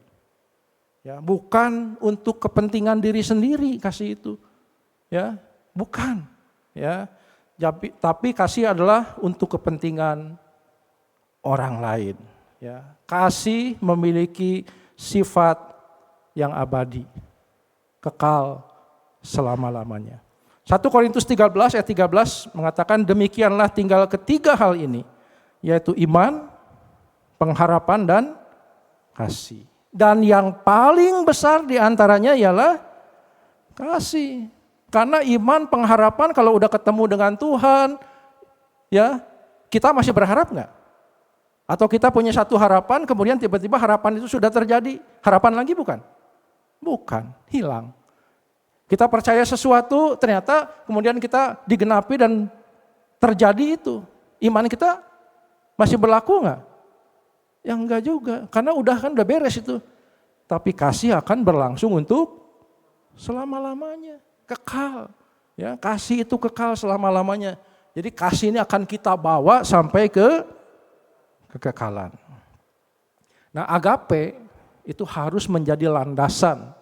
Ya, bukan untuk kepentingan diri sendiri kasih itu. Ya, Bukan, ya. Tapi kasih adalah untuk kepentingan orang lain, ya. Kasih memiliki sifat yang abadi, kekal selama-lamanya. 1 Korintus 13 ayat 13 mengatakan demikianlah tinggal ketiga hal ini, yaitu iman, pengharapan, dan kasih. Dan yang paling besar diantaranya ialah kasih. Karena iman, pengharapan kalau udah ketemu dengan Tuhan, ya kita masih berharap nggak? Atau kita punya satu harapan, kemudian tiba-tiba harapan itu sudah terjadi. Harapan lagi bukan? Bukan, hilang. Kita percaya sesuatu, ternyata kemudian kita digenapi dan terjadi itu. Iman kita masih berlaku nggak? Ya enggak juga, karena udah beres itu. Tapi kasih akan berlangsung untuk selama-lamanya. Kekal, ya kasih itu kekal selama-lamanya. Jadi kasih ini akan kita bawa sampai ke kekekalan. Nah, agape itu harus menjadi landasan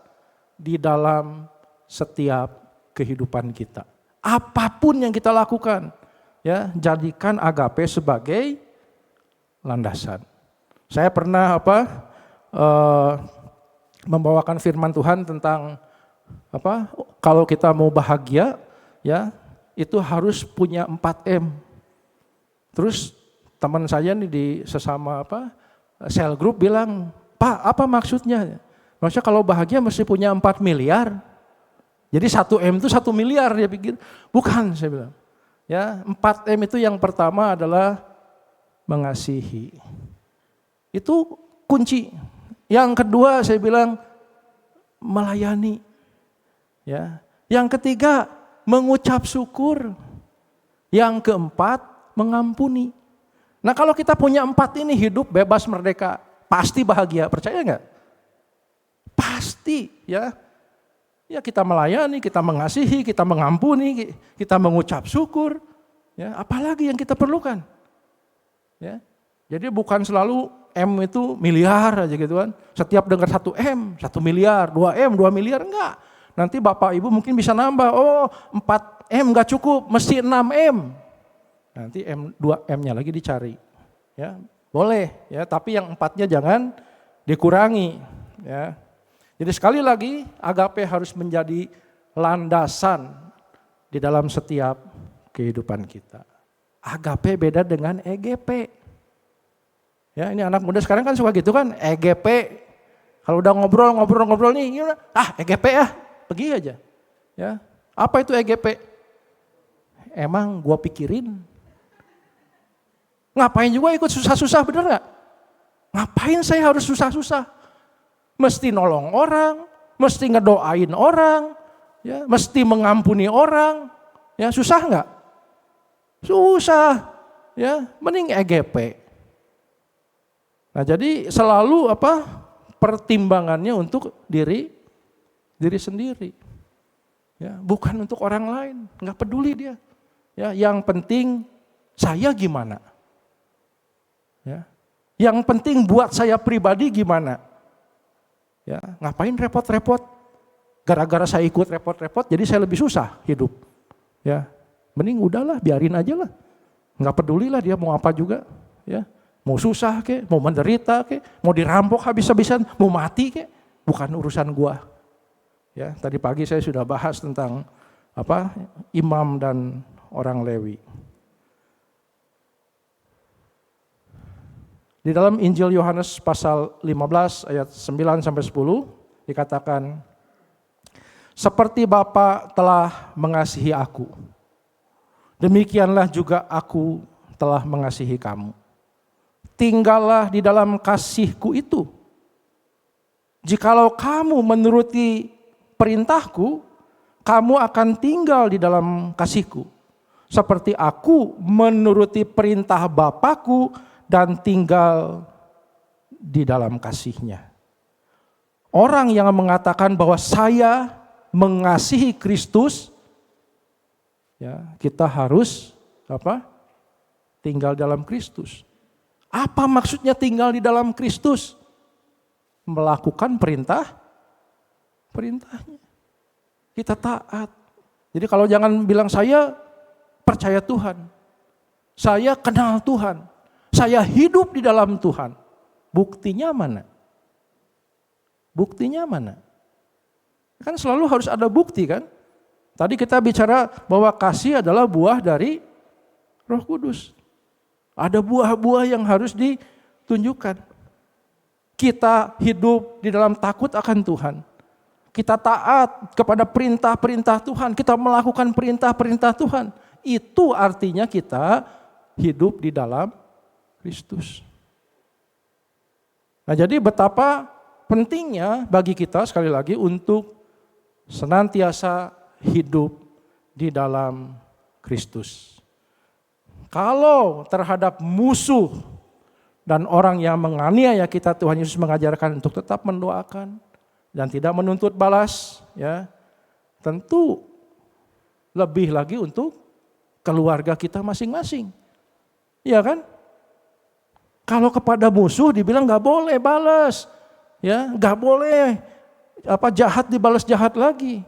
di dalam setiap kehidupan kita. Apapun yang kita lakukan, ya jadikan agape sebagai landasan. Saya pernah membawakan firman Tuhan tentang kalau kita mau bahagia, ya itu harus punya 4M. Terus teman saya nih di sesama cell group bilang, "Pak, apa maksudnya?" Maksudnya kalau bahagia mesti punya 4 miliar. Jadi 1M itu 1 miliar, dia pikir. Bukan, saya bilang. Ya, 4M itu yang pertama adalah mengasihi. Itu kunci. Yang kedua saya bilang melayani. Ya. Yang ketiga mengucap syukur. Yang keempat mengampuni. Nah, kalau kita punya 4 ini, hidup bebas merdeka, pasti bahagia. Percaya enggak? Pasti, ya. Ya, kita melayani, kita mengasihi, kita mengampuni, kita mengucap syukur. Ya, apalagi yang kita perlukan? Ya. Jadi bukan selalu M itu miliar aja gitu kan. Setiap dengar 1M, 1 miliar, 2M, 2 miliar, enggak. Nanti Bapak Ibu mungkin bisa nambah, 4M enggak cukup, mesti 6M. Nanti 2M-nya lagi dicari. Ya, boleh, ya, tapi yang 4-nya jangan dikurangi, ya. Jadi sekali lagi, agape harus menjadi landasan di dalam setiap kehidupan kita. Agape beda dengan EGP. Ya, ini anak muda sekarang kan suka gitu kan, EGP. Kalau udah ngobrol nih, EGP ya, pergi aja. Ya, apa itu EGP? Emang gua pikirin. Ngapain juga ikut susah-susah, bener gak? Ngapain saya harus susah-susah? Mesti nolong orang, mesti ngedoain orang, ya, mesti mengampuni orang, ya susah nggak? Susah, ya, mending EGP. Nah, jadi selalu pertimbangannya untuk diri sendiri, ya, bukan untuk orang lain, nggak peduli dia, ya, yang penting saya gimana, ya, yang penting buat saya pribadi gimana. Ya, ngapain repot-repot? Gara-gara saya ikut repot-repot, jadi saya lebih susah hidup. Ya, mending udahlah, biarin aja lah. Nggak peduli lah dia mau apa juga. Ya, mau susah ke, mau menderita ke, mau dirampok habis-habisan, mau mati ke, bukan urusan gua. Ya, tadi pagi saya sudah bahas tentang imam dan orang Lewi. Di dalam Injil Yohanes pasal 15 ayat 9 sampai 10 dikatakan, seperti Bapa telah mengasihi aku, demikianlah juga aku telah mengasihi kamu. Tinggallah di dalam kasihku itu. Jikalau kamu menuruti perintahku, kamu akan tinggal di dalam kasihku. Seperti aku menuruti perintah Bapakku dan tinggal di dalam kasihnya. Orang yang mengatakan bahwa saya mengasihi Kristus, ya, kita harus tinggal dalam Kristus. Apa maksudnya tinggal di dalam Kristus? Melakukan perintahnya. Kita taat, Jadi kalau jangan bilang saya percaya Tuhan, saya kenal Tuhan, saya hidup di dalam Tuhan. Buktinya mana? Buktinya mana? Kan selalu harus ada bukti kan? Tadi kita bicara bahwa kasih adalah buah dari Roh Kudus. Ada buah-buah yang harus ditunjukkan. Kita hidup di dalam takut akan Tuhan. Kita taat kepada perintah-perintah Tuhan. Kita melakukan perintah-perintah Tuhan. Itu artinya kita hidup di dalam Kristus. Nah, jadi betapa pentingnya bagi kita sekali lagi untuk senantiasa hidup di dalam Kristus. Kalau terhadap musuh dan orang yang menganiaya kita, Tuhan Yesus mengajarkan untuk tetap mendoakan dan tidak menuntut balas, ya. Tentu lebih lagi untuk keluarga kita masing-masing. Iya kan? Kalau kepada musuh dibilang nggak boleh balas, ya, nggak boleh jahat dibalas jahat lagi.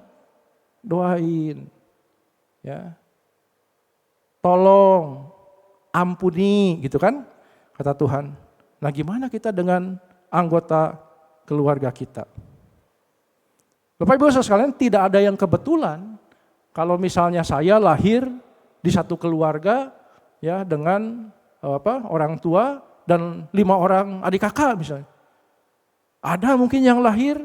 Doain, ya, tolong, ampuni, gitu kan, kata Tuhan. Nah, gimana kita dengan anggota keluarga kita? Bapak Ibu saudara sekalian, tidak ada yang kebetulan. Kalau misalnya saya lahir di satu keluarga, ya, dengan orang tua dan 5 orang adik kakak misalnya. Ada mungkin yang lahir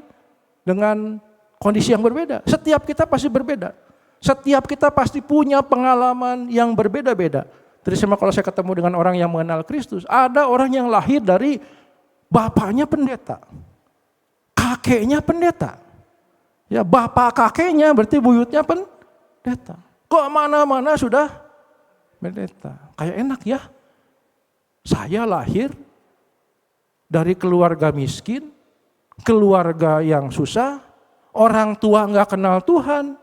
dengan kondisi yang berbeda. Setiap kita pasti berbeda. Setiap kita pasti punya pengalaman yang berbeda-beda. Terus kalau saya ketemu dengan orang yang mengenal Kristus, ada orang yang lahir dari bapaknya pendeta, kakeknya pendeta. Ya, bapak kakeknya berarti buyutnya pendeta. Kok mana-mana sudah pendeta. Kayak enak ya. Saya lahir dari keluarga miskin, keluarga yang susah, orang tua nggak kenal Tuhan,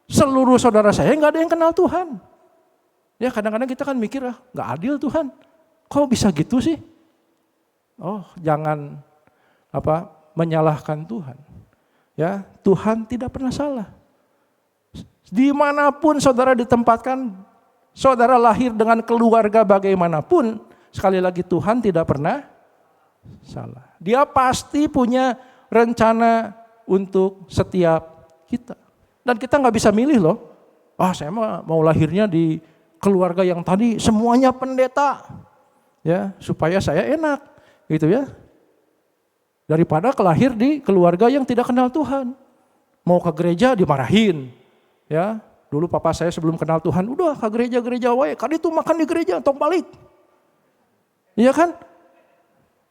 seluruh saudara saya nggak ada yang kenal Tuhan. Ya kadang-kadang kita kan mikir, nggak adil Tuhan, kok bisa gitu sih? Oh, jangan menyalahkan Tuhan. Ya, Tuhan tidak pernah salah. Dimanapun saudara ditempatkan, saudara lahir dengan keluarga bagaimanapun, sekali lagi Tuhan tidak pernah salah. Dia pasti punya rencana untuk setiap kita. Dan kita nggak bisa milih loh. Saya mau lahirnya di keluarga yang tadi semuanya pendeta, ya supaya saya enak, gitu ya. Daripada kelahir di keluarga yang tidak kenal Tuhan. Mau ke gereja dimarahin. Ya, dulu papa saya sebelum kenal Tuhan, udah ke gereja wae, kali itu makan di gereja, tong balik. Iya kan?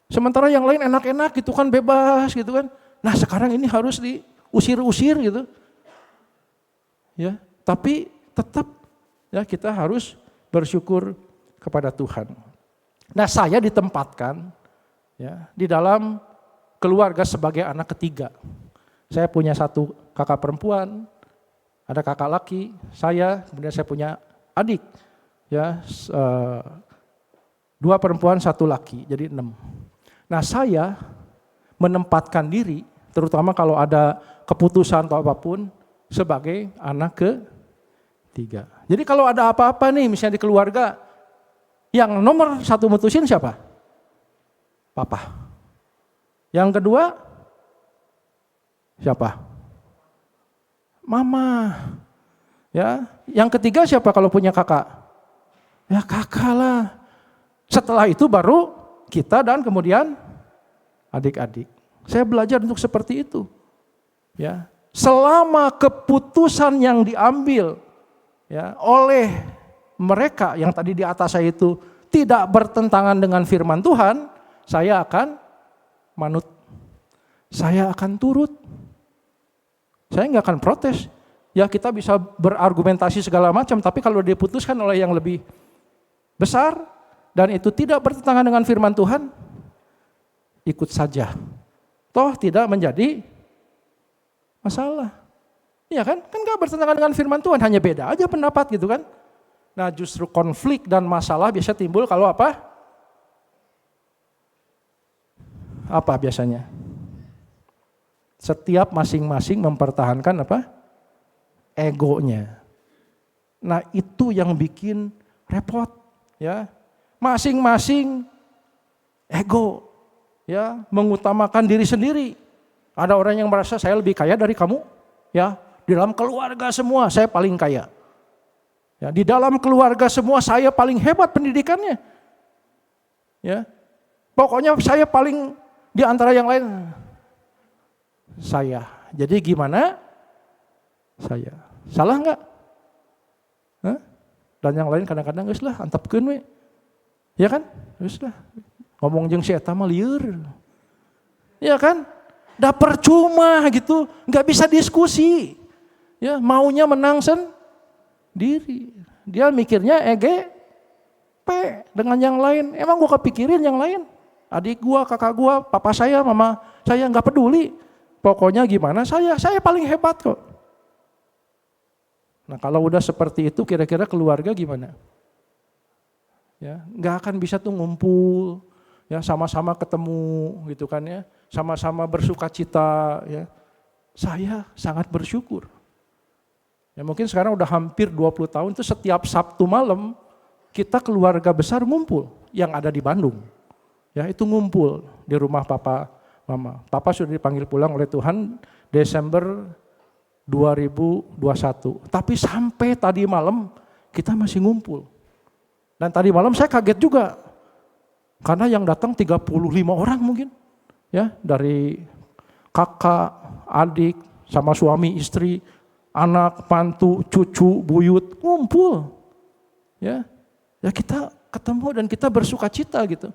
Sementara yang lain enak-enak gitu kan, bebas gitu kan. Nah, sekarang ini harus diusir-usir gitu. Ya, tapi tetap ya kita harus bersyukur kepada Tuhan. Nah, saya ditempatkan ya di dalam keluarga sebagai anak ketiga. Saya punya 1 kakak perempuan, ada kakak laki, saya, kemudian saya punya adik. Ya, 2 perempuan, 1 laki, jadi 6. Nah, saya menempatkan diri, terutama kalau ada keputusan atau apapun, sebagai anak ketiga. Jadi kalau ada apa-apa nih, misalnya di keluarga, yang nomor 1 mutusin siapa? Papa. Yang kedua, siapa? Mama. Ya, yang ketiga siapa kalau punya kakak? Ya kakak lah. Setelah itu baru kita dan kemudian adik-adik. Saya belajar untuk seperti itu. Ya, selama keputusan yang diambil ya oleh mereka yang tadi di atas saya itu tidak bertentangan dengan firman Tuhan, saya akan manut. Saya akan turut. Saya nggak akan protes. Ya kita bisa berargumentasi segala macam, tapi kalau diputuskan oleh yang lebih besar dan itu tidak bertentangan dengan firman Tuhan, ikut saja. Toh tidak menjadi masalah. Iya kan? Kan nggak bertentangan dengan firman Tuhan, hanya beda aja pendapat gitu kan. Nah justru konflik dan masalah biasa timbul kalau apa? Apa biasanya? Setiap masing-masing mempertahankan apa? egonya. Nah, itu yang bikin repot, ya. Masing-masing ego, ya, mengutamakan diri sendiri. Ada orang yang merasa saya lebih kaya dari kamu, ya. Di dalam keluarga semua saya paling kaya. Ya, di dalam keluarga semua saya paling hebat pendidikannya. Ya. Pokoknya saya paling di antara yang lain saya. Jadi gimana? Saya. Salah enggak? Hah? Dan yang lain kadang-kadang geus lah antepkeun we. Ya kan? Geus lah. Ngomong jeung si eta mah lieur. Ya kan? Da percuma gitu, enggak bisa diskusi. Ya, maunya menang sendiri. Dia mikirnya EGP dengan yang lain. Emang gua kepikirin yang lain? Adik gua, kakak gua, papa saya, mama saya enggak peduli. Pokoknya gimana saya paling hebat kok. Nah, kalau udah seperti itu kira-kira keluarga gimana? Ya, enggak akan bisa tuh ngumpul, ya sama-sama ketemu gitu kan ya, sama-sama bersukacita ya. Saya sangat bersyukur. Ya mungkin sekarang udah hampir 20 tahun itu setiap Sabtu malam kita keluarga besar ngumpul yang ada di Bandung. Ya, itu ngumpul di rumah papa, mama. Papa sudah dipanggil pulang oleh Tuhan Desember 2021. Tapi sampai tadi malam kita masih ngumpul. Dan tadi malam saya kaget juga. Karena yang datang 35 orang mungkin. Ya, dari kakak, adik, sama suami, istri, anak, mantu, cucu, buyut, ngumpul. Ya. Ya kita ketemu dan kita bersukacita gitu.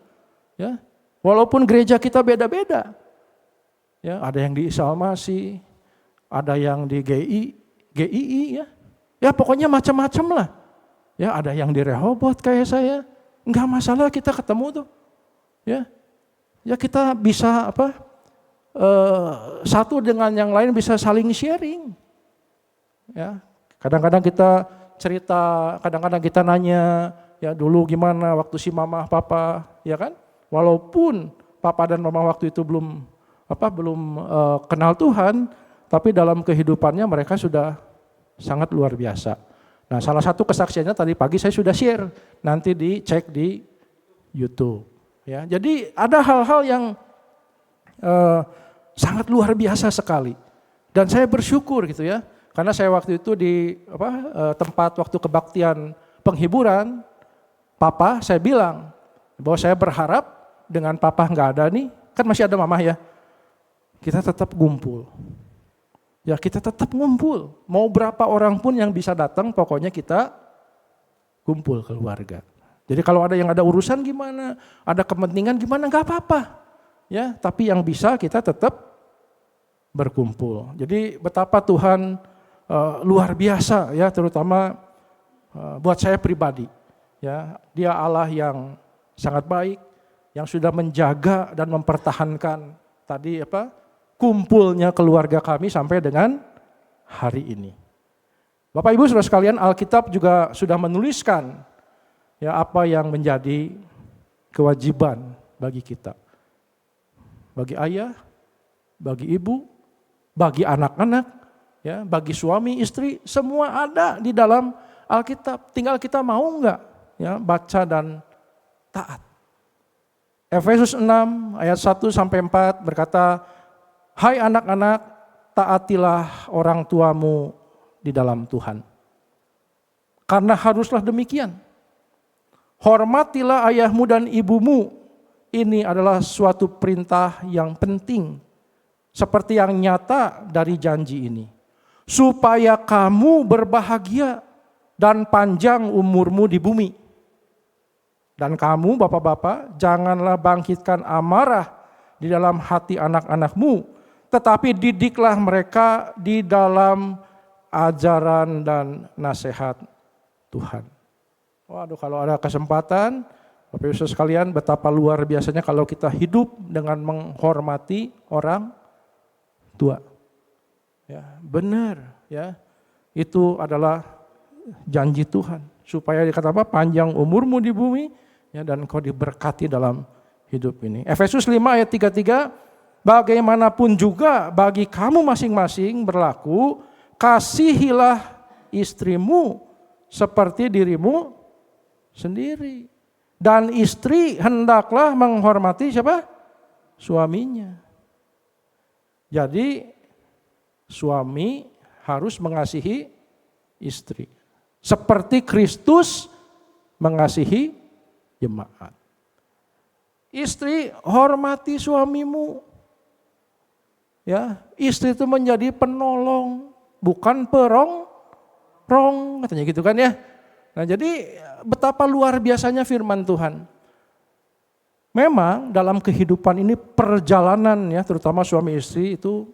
Ya. Walaupun gereja kita beda-beda. Ya, ada yang di Isalmasi, ada yang di GII ya. Ya pokoknya macam-macam lah. Ya ada yang di Rehoboth kayak saya. Enggak masalah kita ketemu tuh. Ya. Ya kita bisa satu dengan yang lain bisa saling sharing. Ya. Kadang-kadang kita cerita, kadang-kadang kita nanya, ya dulu gimana waktu si mama papa, ya kan? Walaupun papa dan mama waktu itu belum kenal Tuhan, tapi dalam kehidupannya mereka sudah sangat luar biasa. Nah, salah satu kesaksiannya tadi pagi saya sudah share, nanti dicek di YouTube. Ya, jadi ada hal-hal yang sangat luar biasa sekali, dan saya bersyukur gitu ya, karena saya waktu itu di tempat waktu kebaktian penghiburan, papa saya bilang bahwa saya berharap dengan papa nggak ada nih, kan masih ada mama ya, kita tetap ngumpul. Ya kita tetap ngumpul, mau berapa orang pun yang bisa datang, pokoknya kita kumpul keluarga. Jadi kalau ada yang ada urusan gimana, ada kepentingan gimana, nggak apa-apa. Ya, tapi yang bisa kita tetap berkumpul. Jadi betapa Tuhan luar biasa ya, terutama buat saya pribadi. Ya, Dia Allah yang sangat baik, yang sudah menjaga dan mempertahankan tadi kumpulnya keluarga kami sampai dengan hari ini. Bapak Ibu Saudara sekalian, Alkitab juga sudah menuliskan ya apa yang menjadi kewajiban bagi kita. Bagi ayah, bagi ibu, bagi anak-anak, ya, bagi suami, istri, semua ada di dalam Alkitab. Tinggal kita mau enggak ya baca dan taat. Efesus 6 ayat 1 sampai 4 berkata, hai anak-anak, taatilah orang tuamu di dalam Tuhan. Karena haruslah demikian. Hormatilah ayahmu dan ibumu. Ini adalah suatu perintah yang penting. Seperti yang nyata dari janji ini. Supaya kamu berbahagia dan panjang umurmu di bumi. Dan kamu bapak-bapak janganlah bangkitkan amarah di dalam hati anak-anakmu, tetapi didiklah mereka di dalam ajaran dan nasihat Tuhan. Waduh, kalau ada kesempatan, Bapak Ibu sekalian, betapa luar biasanya kalau kita hidup dengan menghormati orang tua. Ya, benar, ya. Itu adalah janji Tuhan supaya dikata panjang umurmu di bumi ya, dan kau diberkati dalam hidup ini. Efesus 5 ayat 33, bagaimanapun juga bagi kamu masing-masing berlaku, kasihilah istrimu seperti dirimu sendiri. Dan istri hendaklah menghormati siapa? Suaminya. Jadi suami harus mengasihi istri. Seperti Kristus mengasihi jemaat. Istri, hormati suamimu. Ya, istri itu menjadi penolong, bukan perong, katanya gitu kan ya. Nah, jadi betapa luar biasanya firman Tuhan. Memang dalam kehidupan ini perjalanan ya, terutama suami istri itu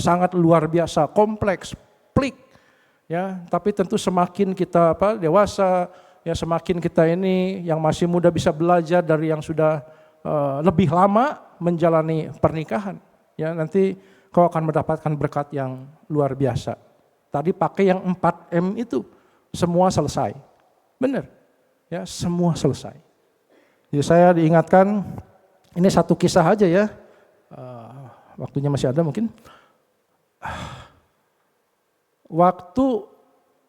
sangat luar biasa, kompleks, pelik. Ya, tapi tentu semakin kita dewasa, ya semakin kita ini yang masih muda bisa belajar dari yang sudah lebih lama menjalani pernikahan. Ya, nanti kau akan mendapatkan berkat yang luar biasa. Tadi pakai yang 4M itu, semua selesai. Benar, ya semua selesai. Jadi saya diingatkan, ini satu kisah aja ya, waktunya masih ada mungkin. Waktu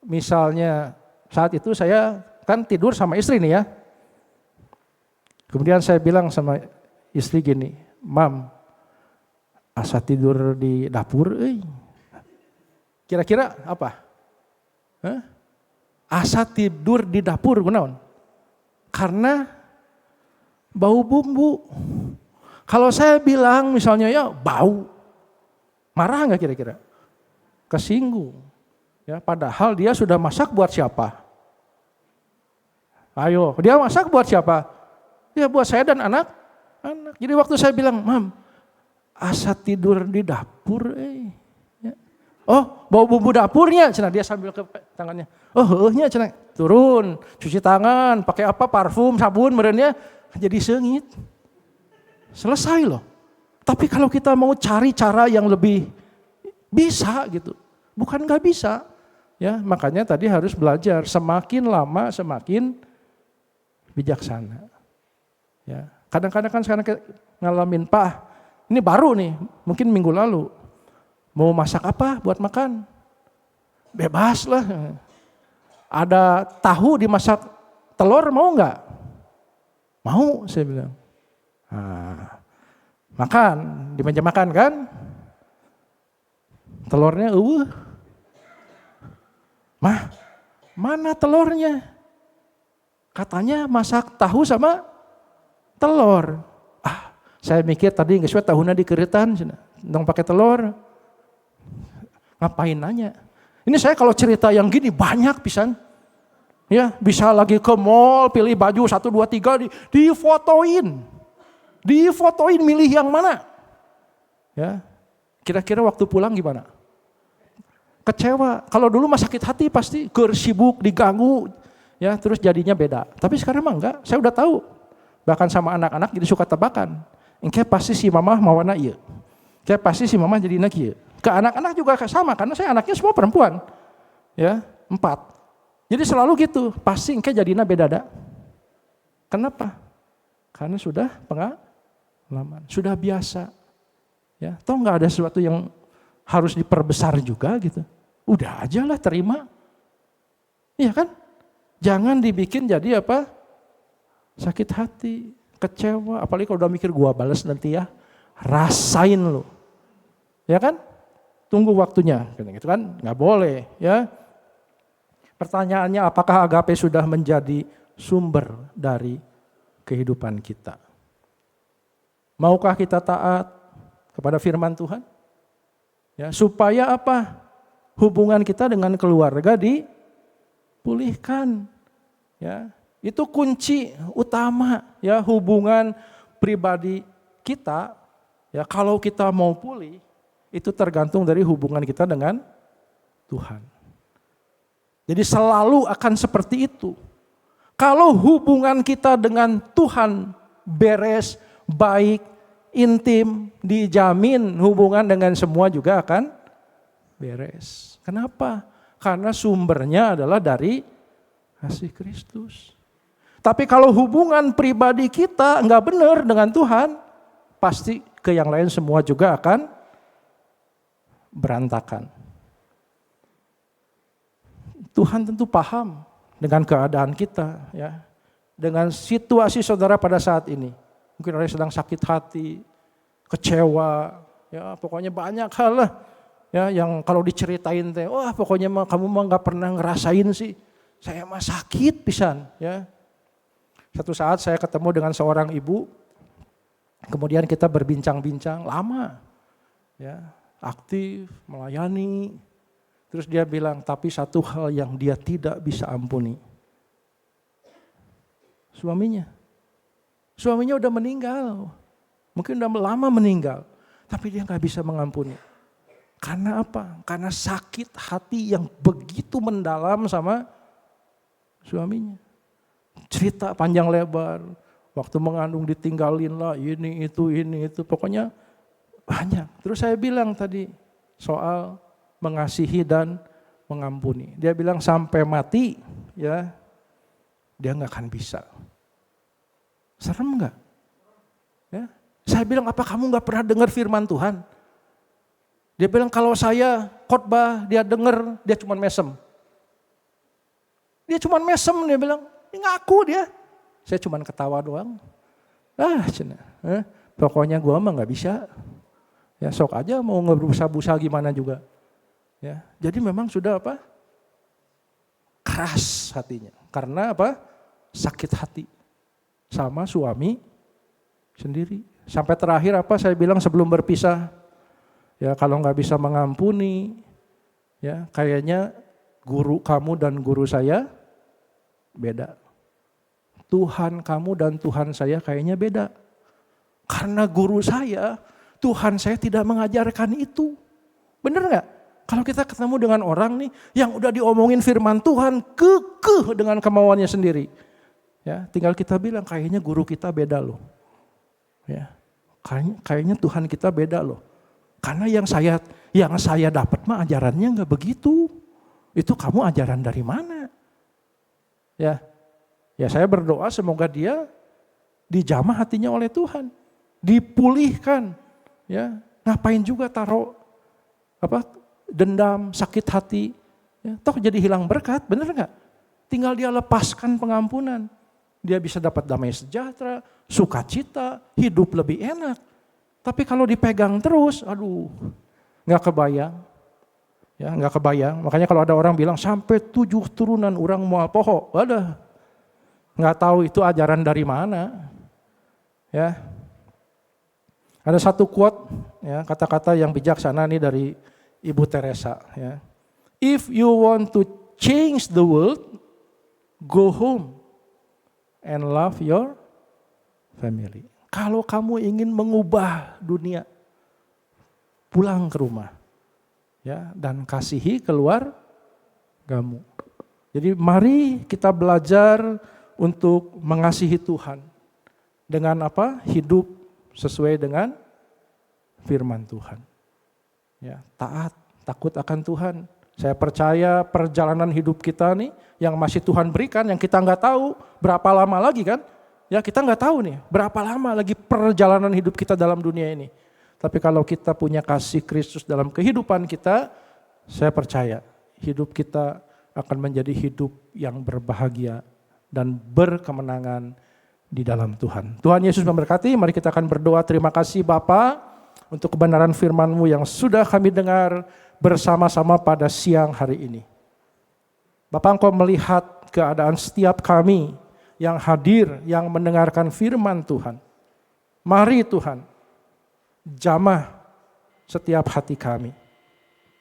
misalnya saat itu saya kan tidur sama istri nih ya. Kemudian saya bilang sama istri gini, Mam, asa tidur di dapur, Kira-kira apa? Asa tidur di dapur, kunaon? Karena bau bumbu. Kalau saya bilang misalnya ya bau, marah nggak kira-kira? Kesinggung. Ya, padahal dia sudah masak buat siapa? Ayo, dia masak buat siapa? Ya buat saya dan anak. Jadi waktu saya bilang, Mam, asa tidur di dapur, Ya. Oh, bau bumbu dapurnya, cenah dia sambil ke tangannya. Oh, nya cenah turun, cuci tangan, pakai apa? Parfum, sabun, merenya jadi sengit. Selesai loh. Tapi kalau kita mau cari cara yang lebih bisa gitu, bukan nggak bisa. Ya, makanya tadi harus belajar, semakin lama semakin bijaksana. Ya, kadang-kadang kan sekarang ngalamin, Pak, ini baru nih, mungkin minggu lalu, mau masak apa buat makan? Bebas lah. Ada tahu dimasak telur mau nggak? Mau, saya bilang. Nah, makan, di meja makan kan? Telurnya Mah, mana telurnya? Katanya masak tahu sama telur. Saya mikir tadi nggak sesuai tahunya dikeretan, dong pakai telur. Ngapain nanya? Ini saya kalau cerita yang gini banyak pisan. Ya, bisa lagi ke mall, pilih baju 1, 2, 3, difotoin. Difotoin milih yang mana? Ya. Kira-kira waktu pulang gimana? Kecewa. Kalau dulu mah sakit hati pasti sibuk, diganggu, ya terus jadinya beda. Tapi sekarang mah enggak, saya udah tahu. Bahkan sama anak-anak jadi suka tebakan. Engke pasti si mama mawana ieu. Kayak pasti si mama jadi anak ieu. Ke anak-anak juga sama karena saya anaknya semua perempuan. Ya, 4. Jadi selalu gitu, pasti engke jadinya beda. Kenapa? Karena sudah pengalaman, sudah biasa. Ya, toh enggak ada sesuatu yang harus diperbesar juga gitu. Udah aja lah terima. Iya kan? Jangan dibikin jadi apa? Sakit hati, kecewa. Apalagi kalau udah mikir gua balas nanti ya. Rasain lo. Ya kan? Tunggu waktunya. Gitu kan? Nggak boleh ya. Pertanyaannya apakah agape sudah menjadi sumber dari kehidupan kita? Maukah kita taat kepada firman Tuhan? Ya, supaya apa? Hubungan kita dengan keluarga dipulihkan. Ya, itu kunci utama ya hubungan pribadi kita. Ya, kalau kita mau pulih, itu tergantung dari hubungan kita dengan Tuhan. Jadi selalu akan seperti itu. Kalau hubungan kita dengan Tuhan beres, baik, intim, dijamin hubungan dengan semua juga akan beres. Kenapa? Karena sumbernya adalah dari kasih Kristus. Tapi kalau hubungan pribadi kita enggak benar dengan Tuhan, pasti ke yang lain semua juga akan berantakan. Tuhan tentu paham dengan keadaan kita, ya, dengan situasi saudara pada saat ini. Mungkin ada yang sedang sakit hati, kecewa, ya pokoknya banyak hal lah, ya yang kalau diceritain teh, wah pokoknya kamu mah nggak pernah ngerasain sih, saya mah sakit pisan, ya. Satu saat saya ketemu dengan seorang ibu, kemudian kita berbincang-bincang lama, ya aktif melayani. Terus dia bilang, tapi satu hal yang dia tidak bisa ampuni. Suaminya udah meninggal. Mungkin udah lama meninggal. Tapi dia gak bisa mengampuni. Karena apa? Karena sakit hati yang begitu mendalam sama suaminya. Cerita panjang lebar. Waktu mengandung ditinggalin lah, ini itu. Pokoknya banyak. Terus saya bilang tadi soal mengasihi dan mengampuni. Dia bilang sampai mati, ya dia nggak akan bisa. Serem nggak? Ya, saya bilang apa kamu nggak pernah dengar firman Tuhan? Dia bilang kalau saya khotbah dia dengar dia cuma mesem. Dia cuma mesem, dia bilang ini ngaku dia. Saya cuma ketawa doang. Pokoknya gua mah nggak bisa. Ya sok aja mau ngebusa-busa gimana juga. Ya, jadi memang sudah apa? Keras hatinya. Karena apa? Sakit hati sama suami sendiri. Sampai terakhir apa saya bilang sebelum berpisah, ya kalau nggak bisa mengampuni, ya kayaknya guru kamu dan guru saya beda. Tuhan kamu dan Tuhan saya kayaknya beda. Karena guru saya, Tuhan saya tidak mengajarkan itu. Bener nggak? Kalau kita ketemu dengan orang nih yang udah diomongin firman Tuhan kekeh dengan kemauannya sendiri. Ya, tinggal kita bilang kayaknya guru kita beda loh. Ya. Kayaknya Tuhan kita beda loh. Karena yang saya dapat mah ajarannya enggak begitu. Itu kamu ajaran dari mana? Ya. Ya saya berdoa semoga dia dijamah hatinya oleh Tuhan. Dipulihkan. Ya, ngapain juga taruh dendam, sakit hati, ya, toh jadi hilang berkat, bener gak? Tinggal dia lepaskan pengampunan, dia bisa dapat damai sejahtera, sukacita, hidup lebih enak. Tapi kalau dipegang terus, aduh, gak kebayang. Ya, gak kebayang, makanya kalau ada orang bilang sampai 7 turunan orang moal poho, wadah, gak tahu itu ajaran dari mana. Ya, ada satu quote, ya, kata-kata yang bijaksana nih dari Ibu Teresa, ya. If you want to change the world, go home and love your family. Kalau kamu ingin mengubah dunia, pulang ke rumah, ya, dan kasihi keluargamu. Jadi mari kita belajar untuk mengasihi Tuhan dengan apa? Hidup sesuai dengan firman Tuhan. Ya, taat, takut akan Tuhan. Saya percaya perjalanan hidup kita nih yang masih Tuhan berikan, yang kita nggak tahu berapa lama lagi kan? Ya kita nggak tahu nih berapa lama lagi perjalanan hidup kita dalam dunia ini. Tapi kalau kita punya kasih Kristus dalam kehidupan kita, saya percaya hidup kita akan menjadi hidup yang berbahagia dan berkemenangan di dalam Tuhan. Tuhan Yesus memberkati. Mari kita akan berdoa. Terima kasih Bapa untuk kebenaran firman-Mu yang sudah kami dengar bersama-sama pada siang hari ini. Bapak, Engkau melihat keadaan setiap kami yang hadir, yang mendengarkan firman Tuhan. Mari Tuhan, jamah setiap hati kami.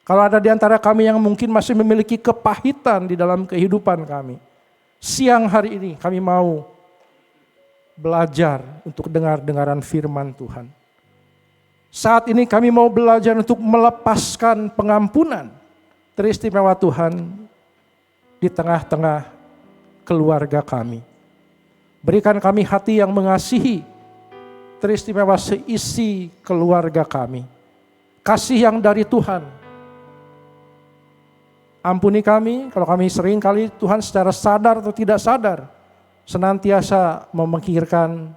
Kalau ada di antara kami yang mungkin masih memiliki kepahitan di dalam kehidupan kami, siang hari ini kami mau belajar untuk dengar-dengaran firman Tuhan. Saat ini kami mau belajar untuk melepaskan pengampunan teristimewa Tuhan di tengah-tengah keluarga kami. Berikan kami hati yang mengasihi teristimewa seisi keluarga kami. Kasih yang dari Tuhan. Ampuni kami kalau kami sering kali Tuhan secara sadar atau tidak sadar senantiasa memikirkan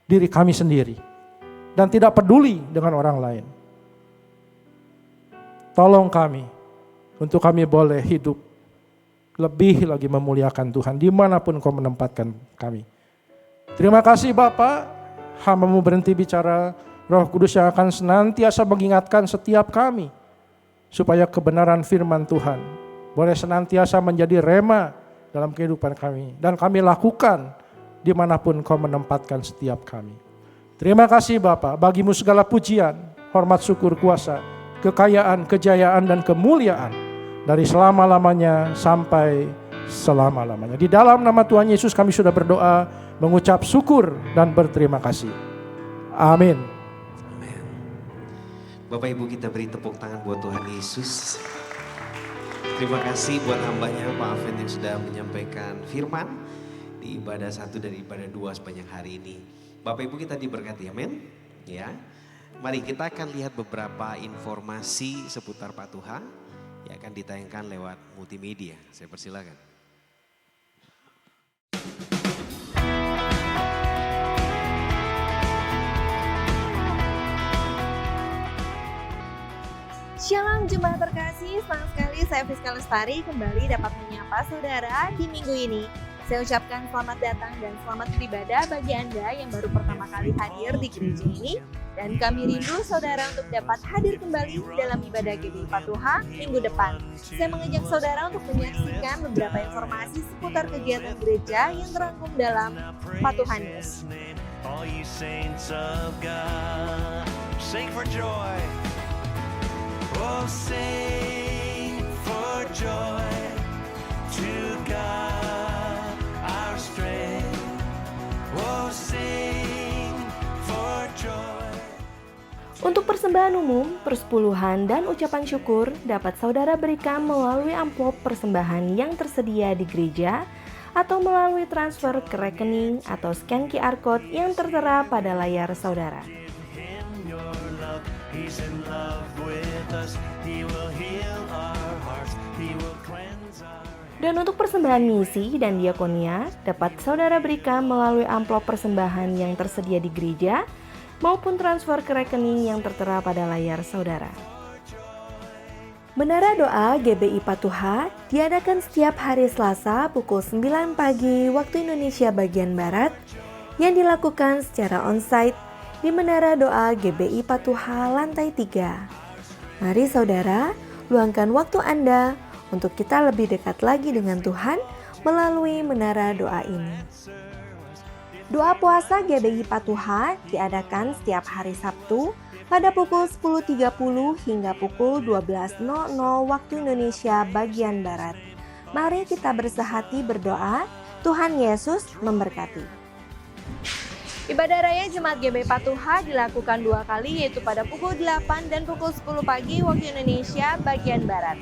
diri kami sendiri. Dan tidak peduli dengan orang lain. Tolong kami untuk kami boleh hidup lebih lagi memuliakan Tuhan dimanapun Kau menempatkan kami. Terima kasih Bapa, hamba-Mu berhenti bicara, Roh Kudus yang akan senantiasa mengingatkan setiap kami supaya kebenaran firman Tuhan boleh senantiasa menjadi rema dalam kehidupan kami dan kami lakukan dimanapun Kau menempatkan setiap kami. Terima kasih Bapa, bagimu segala pujian, hormat, syukur, kuasa, kekayaan, kejayaan, dan kemuliaan dari selama-lamanya sampai selama-lamanya. Di dalam nama Tuhan Yesus kami sudah berdoa, mengucap syukur dan berterima kasih. Amin. Amin. Bapak Ibu, kita beri tepuk tangan buat Tuhan Yesus. Terima kasih buat hambanya Pak Aven yang sudah menyampaikan firman di ibadah 1 dan ibadah 2 sepanjang hari ini. Bapak Ibu, kita diberkati, amin. Ya, mari kita akan lihat beberapa informasi seputar Pak Tuha yang akan ditayangkan lewat multimedia. Saya persilakan. Shalom jemaat terkasih, senang sekali saya Fiska Lestari kembali dapat menyapa saudara di minggu ini. Saya ucapkan selamat datang dan selamat beribadah bagi Anda yang baru pertama kali hadir di gereja ini. Dan kami rindu saudara untuk dapat hadir kembali dalam ibadah GBI Patuha minggu depan. Saya mengajak saudara untuk menyaksikan beberapa informasi seputar kegiatan gereja yang terangkum dalam Patuha News. All you saints of God, sing for joy. Oh, sing for joy to God, our strength. Oh, sing for joy. Untuk persembahan umum, persepuluhan, dan ucapan syukur dapat saudara berikan melalui amplop persembahan yang tersedia di gereja atau melalui transfer ke rekening atau scan QR Code yang tertera pada layar saudara. He's in love with us. He will heal our hearts. He will cleanse our... Dan untuk persembahan misi dan diakonia dapat saudara berikan melalui amplop persembahan yang tersedia di gereja maupun transfer ke rekening yang tertera pada layar saudara. Menara Doa GBI Patuha diadakan setiap hari Selasa pukul 9 pagi waktu Indonesia bagian Barat yang dilakukan secara onsite di Menara Doa GBI Patuha lantai 3. Mari saudara, luangkan waktu Anda untuk kita lebih dekat lagi dengan Tuhan melalui Menara Doa ini. Doa puasa GBI Patuha diadakan setiap hari Sabtu pada pukul 10.30 hingga pukul 12.00 waktu Indonesia bagian Barat. Mari kita bersehati berdoa, Tuhan Yesus memberkati. Ibadah Raya Jemaat GBI Patuha dilakukan 2 kali, yaitu pada pukul 8 dan pukul 10 pagi waktu Indonesia bagian Barat.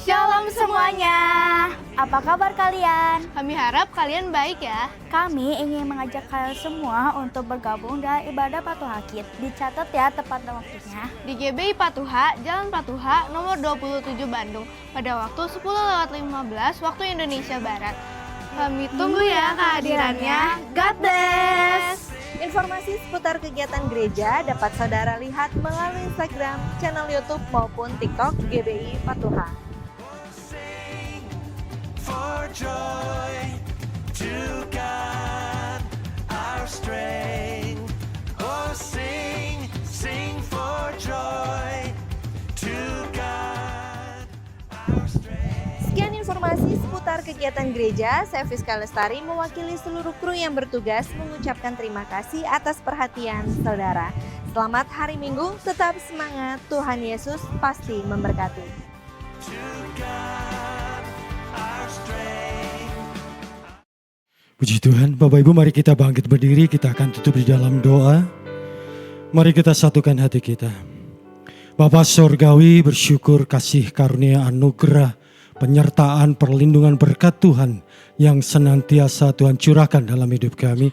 Shalom semuanya, apa kabar kalian? Kami harap kalian baik ya. Kami ingin mengajak kalian semua untuk bergabung dalam ibadah Patuha Kids. Dicatat ya tepat dan waktunya. Di GBI Patuha, Jalan Patuha, nomor 27 Bandung, pada waktu 10.15 waktu Indonesia Barat. Kami tunggu ya kehadirannya. God bless! Informasi seputar kegiatan gereja dapat saudara lihat melalui Instagram, channel YouTube maupun TikTok GBI Patuha. For joy to God, our strength. Oh, sing, sing for joy to God, our strength. Sekian informasi seputar kegiatan gereja. Saya Fiska Lestari mewakili seluruh kru yang bertugas mengucapkan terima kasih atas perhatian saudara. Selamat hari Minggu, tetap semangat, Tuhan Yesus pasti memberkati. Puji Tuhan, Bapak Ibu mari kita bangkit berdiri, kita akan tutup di dalam doa. Mari kita satukan hati kita. Bapa Sorgawi, bersyukur kasih karunia anugerah, penyertaan, perlindungan berkat Tuhan yang senantiasa Tuhan curahkan dalam hidup kami.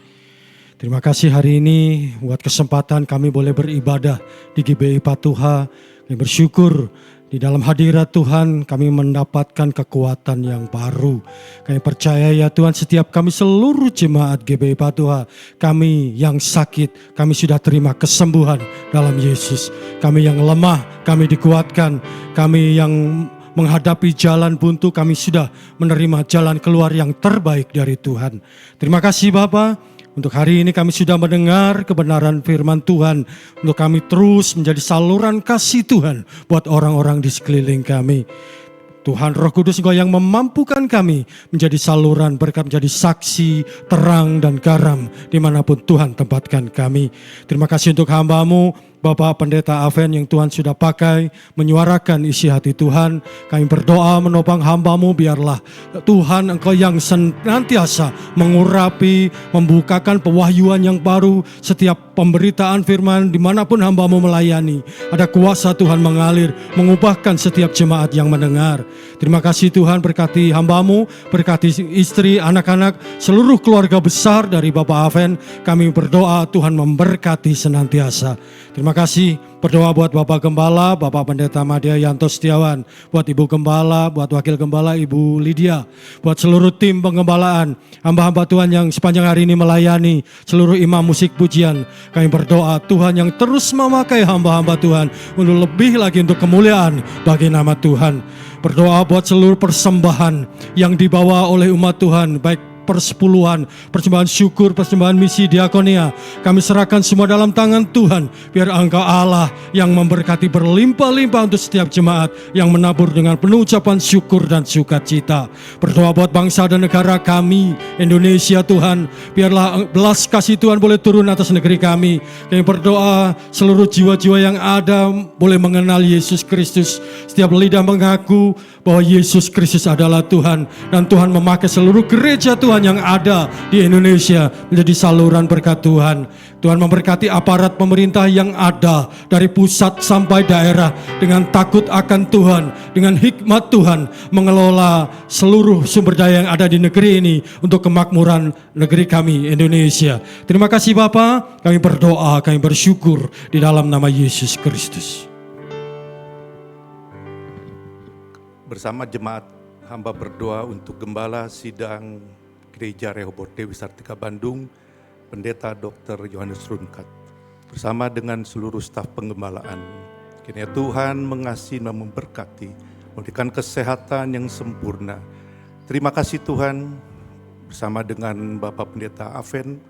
Terima kasih hari ini buat kesempatan kami boleh beribadah di GBI Patuha. Kami bersyukur di dalam hadirat Tuhan kami mendapatkan kekuatan yang baru. Kami percaya ya Tuhan, setiap kami seluruh jemaat GBI Patuha, kami yang sakit, kami sudah terima kesembuhan dalam Yesus. Kami yang lemah, kami dikuatkan. Kami yang menghadapi jalan buntu, kami sudah menerima jalan keluar yang terbaik dari Tuhan. Terima kasih Bapa, untuk hari ini kami sudah mendengar kebenaran firman Tuhan, untuk kami terus menjadi saluran kasih Tuhan buat orang-orang di sekeliling kami. Tuhan Roh Kudus, Engkau yang memampukan kami menjadi saluran berkat, menjadi saksi, terang dan garam dimanapun Tuhan tempatkan kami. Terima kasih untuk hamba-Mu, Bapak Pendeta Aven yang Tuhan sudah pakai menyuarakan isi hati Tuhan. Kami berdoa menopang hamba-Mu, biarlah Tuhan Engkau yang senantiasa mengurapi, membukakan pewahyuan yang baru setiap pemberitaan firman dimanapun hamba-Mu melayani. Ada kuasa Tuhan mengalir, mengubahkan setiap jemaat yang mendengar. Terima kasih Tuhan, berkati hamba-Mu, berkati istri, anak-anak, seluruh keluarga besar dari Bapak Aven. Kami berdoa Tuhan memberkati senantiasa. Terima kasih, berdoa buat Bapak Gembala, Bapak Pendeta Madya Yanto Setiawan, buat Ibu Gembala, buat Wakil Gembala Ibu Lydia, buat seluruh tim penggembalaan, hamba-hamba Tuhan yang sepanjang hari ini melayani, seluruh imam musik pujian. Kami berdoa Tuhan yang terus memakai hamba-hamba Tuhan untuk lebih lagi untuk kemuliaan bagi nama Tuhan. Berdoa buat seluruh persembahan yang dibawa oleh umat Tuhan, baik persepuluhan, persembahan syukur, persembahan misi diakonia. Kami serahkan semua dalam tangan Tuhan. Biar Engkau Allah yang memberkati berlimpah-limpah untuk setiap jemaat yang menabur dengan penuh ucapan syukur dan sukacita. Berdoa buat bangsa dan negara kami, Indonesia Tuhan. Biarlah belas kasih Tuhan boleh turun atas negeri kami. Kami berdoa seluruh jiwa-jiwa yang ada boleh mengenal Yesus Kristus. Setiap lidah mengaku bahwa Yesus Kristus adalah Tuhan. Dan Tuhan memakai seluruh gereja Tuhan yang ada di Indonesia menjadi saluran berkat Tuhan. Tuhan memberkati aparat pemerintah yang ada dari pusat sampai daerah dengan takut akan Tuhan, dengan hikmat Tuhan mengelola seluruh sumber daya yang ada di negeri ini untuk kemakmuran negeri kami Indonesia. Terima kasih Bapa, kami berdoa, kami bersyukur di dalam nama Yesus Kristus. Bersama jemaat hamba berdoa untuk Gembala Sidang Gereja Rehoboth Dewi Sartika Bandung, Pendeta Dr. Yohanes Runkat, bersama dengan seluruh staf penggembalaan. Kiranya Tuhan mengasihi dan memberkati, memberikan kesehatan yang sempurna. Terima kasih Tuhan, bersama dengan Bapak Pendeta Aven,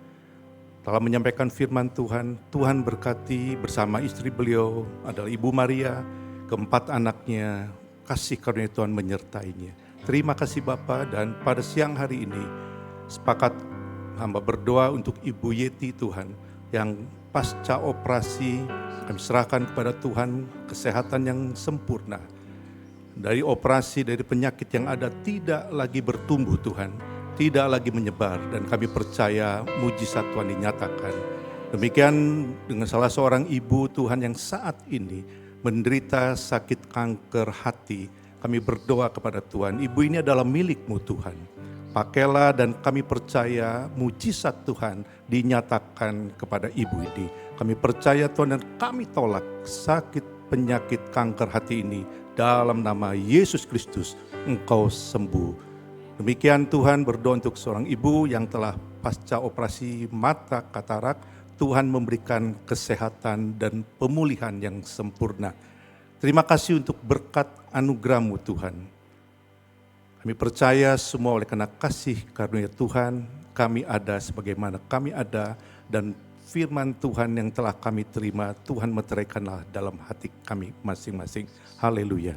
telah menyampaikan firman Tuhan. Tuhan berkati bersama istri beliau adalah Ibu Maria, keempat anaknya, kasih karunia Tuhan menyertainya. Terima kasih Bapak, dan pada siang hari ini sepakat hamba berdoa untuk Ibu Yeti Tuhan yang pasca operasi kami serahkan kepada Tuhan kesehatan yang sempurna. Dari operasi, dari penyakit yang ada tidak lagi bertumbuh Tuhan, tidak lagi menyebar, dan kami percaya mujizat Tuhan dinyatakan. Demikian dengan salah seorang ibu Tuhan yang saat ini menderita sakit kanker hati. Kami berdoa kepada Tuhan, ibu ini adalah milik-Mu Tuhan. Pakailah, dan kami percaya mujizat Tuhan dinyatakan kepada ibu ini. Kami percaya Tuhan, dan kami tolak sakit penyakit kanker hati ini. Dalam nama Yesus Kristus, Engkau sembuh. Demikian Tuhan, berdoa untuk seorang ibu yang telah pasca operasi mata katarak. Tuhan memberikan kesehatan dan pemulihan yang sempurna. Terima kasih untuk berkat anugerah-Mu Tuhan. Kami percaya semua oleh karena kasih karunia Tuhan, kami ada sebagaimana kami ada, dan firman Tuhan yang telah kami terima, Tuhan meteraikanlah dalam hati kami masing-masing. Haleluya.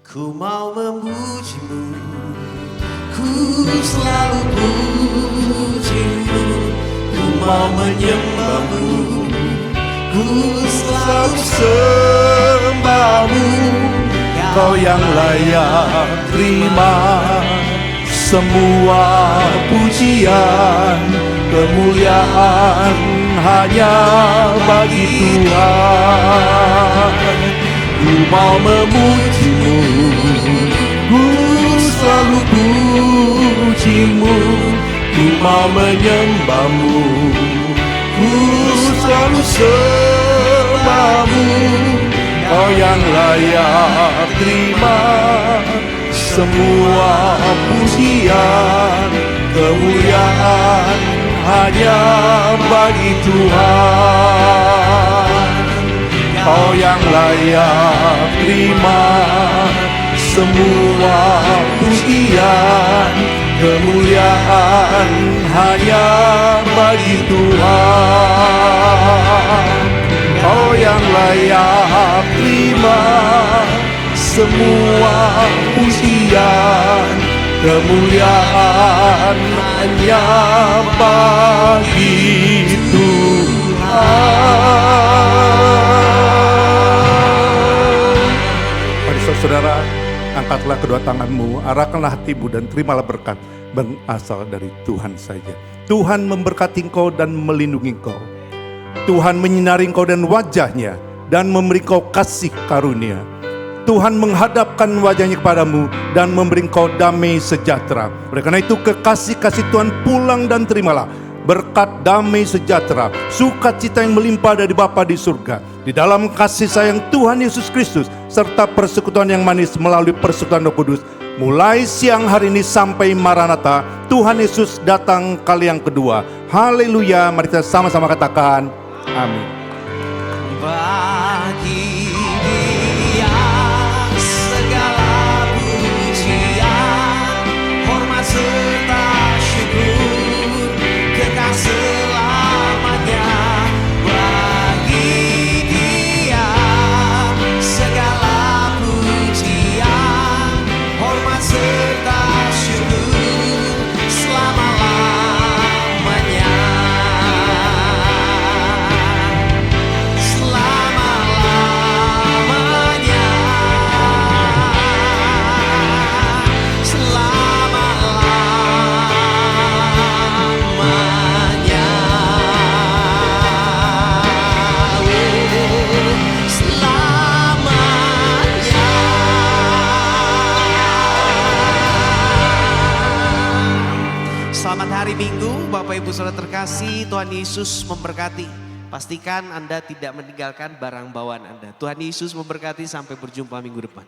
Ku mau memuji-Mu, ku selalu puji-Mu, ku mau menyembah-Mu, ku selalu sembah-Mu. Kau yang layak terima semua pujian, kemuliaan hanya bagi Tuhan. Ku mau memuji-Mu, ku selalu puji-Mu, ku mau menyembah-Mu, ku selalu sembah-Mu. Kau yang layak terima semua pujian, kemuliaan hanya bagi Tuhan. Kau yang layak terima semua pujian, kemuliaan hanya bagi Tuhan. Kau yang layak terima semua pujian, kemuliaan hanya bagi Tuhan. Mari saudara, angkatlah kedua tanganmu, arahkanlah hatimu dan terimalah berkat berasal dari Tuhan saja. Tuhan memberkati engkau dan melindungi engkau. Tuhan menyinari engkau dan wajahnya dan memberi engkau kasih karunia. Tuhan menghadapkan wajahnya kepadamu dan memberi engkau damai sejahtera. Oleh karena itu kekasih-kasih Tuhan pulang dan terimalah berkat damai sejahtera, sukacita yang melimpah dari Bapa di surga, di dalam kasih sayang Tuhan Yesus Kristus, serta persekutuan yang manis melalui persekutuan Roh Kudus, mulai siang hari ini sampai Maranatha, Tuhan Yesus datang kali yang kedua. Haleluya, mari kita sama-sama katakan amin. Bagi Dia segala pujian, hormat serta syukur, kekal selamanya. Bagi Dia segala pujian, hormat serta syukur, selama-lamanya. Selamat hari Minggu, Bapak Ibu Saudara terkasih, Tuhan Yesus memberkati. Pastikan Anda tidak meninggalkan barang bawaan Anda. Tuhan Yesus memberkati, sampai berjumpa minggu depan.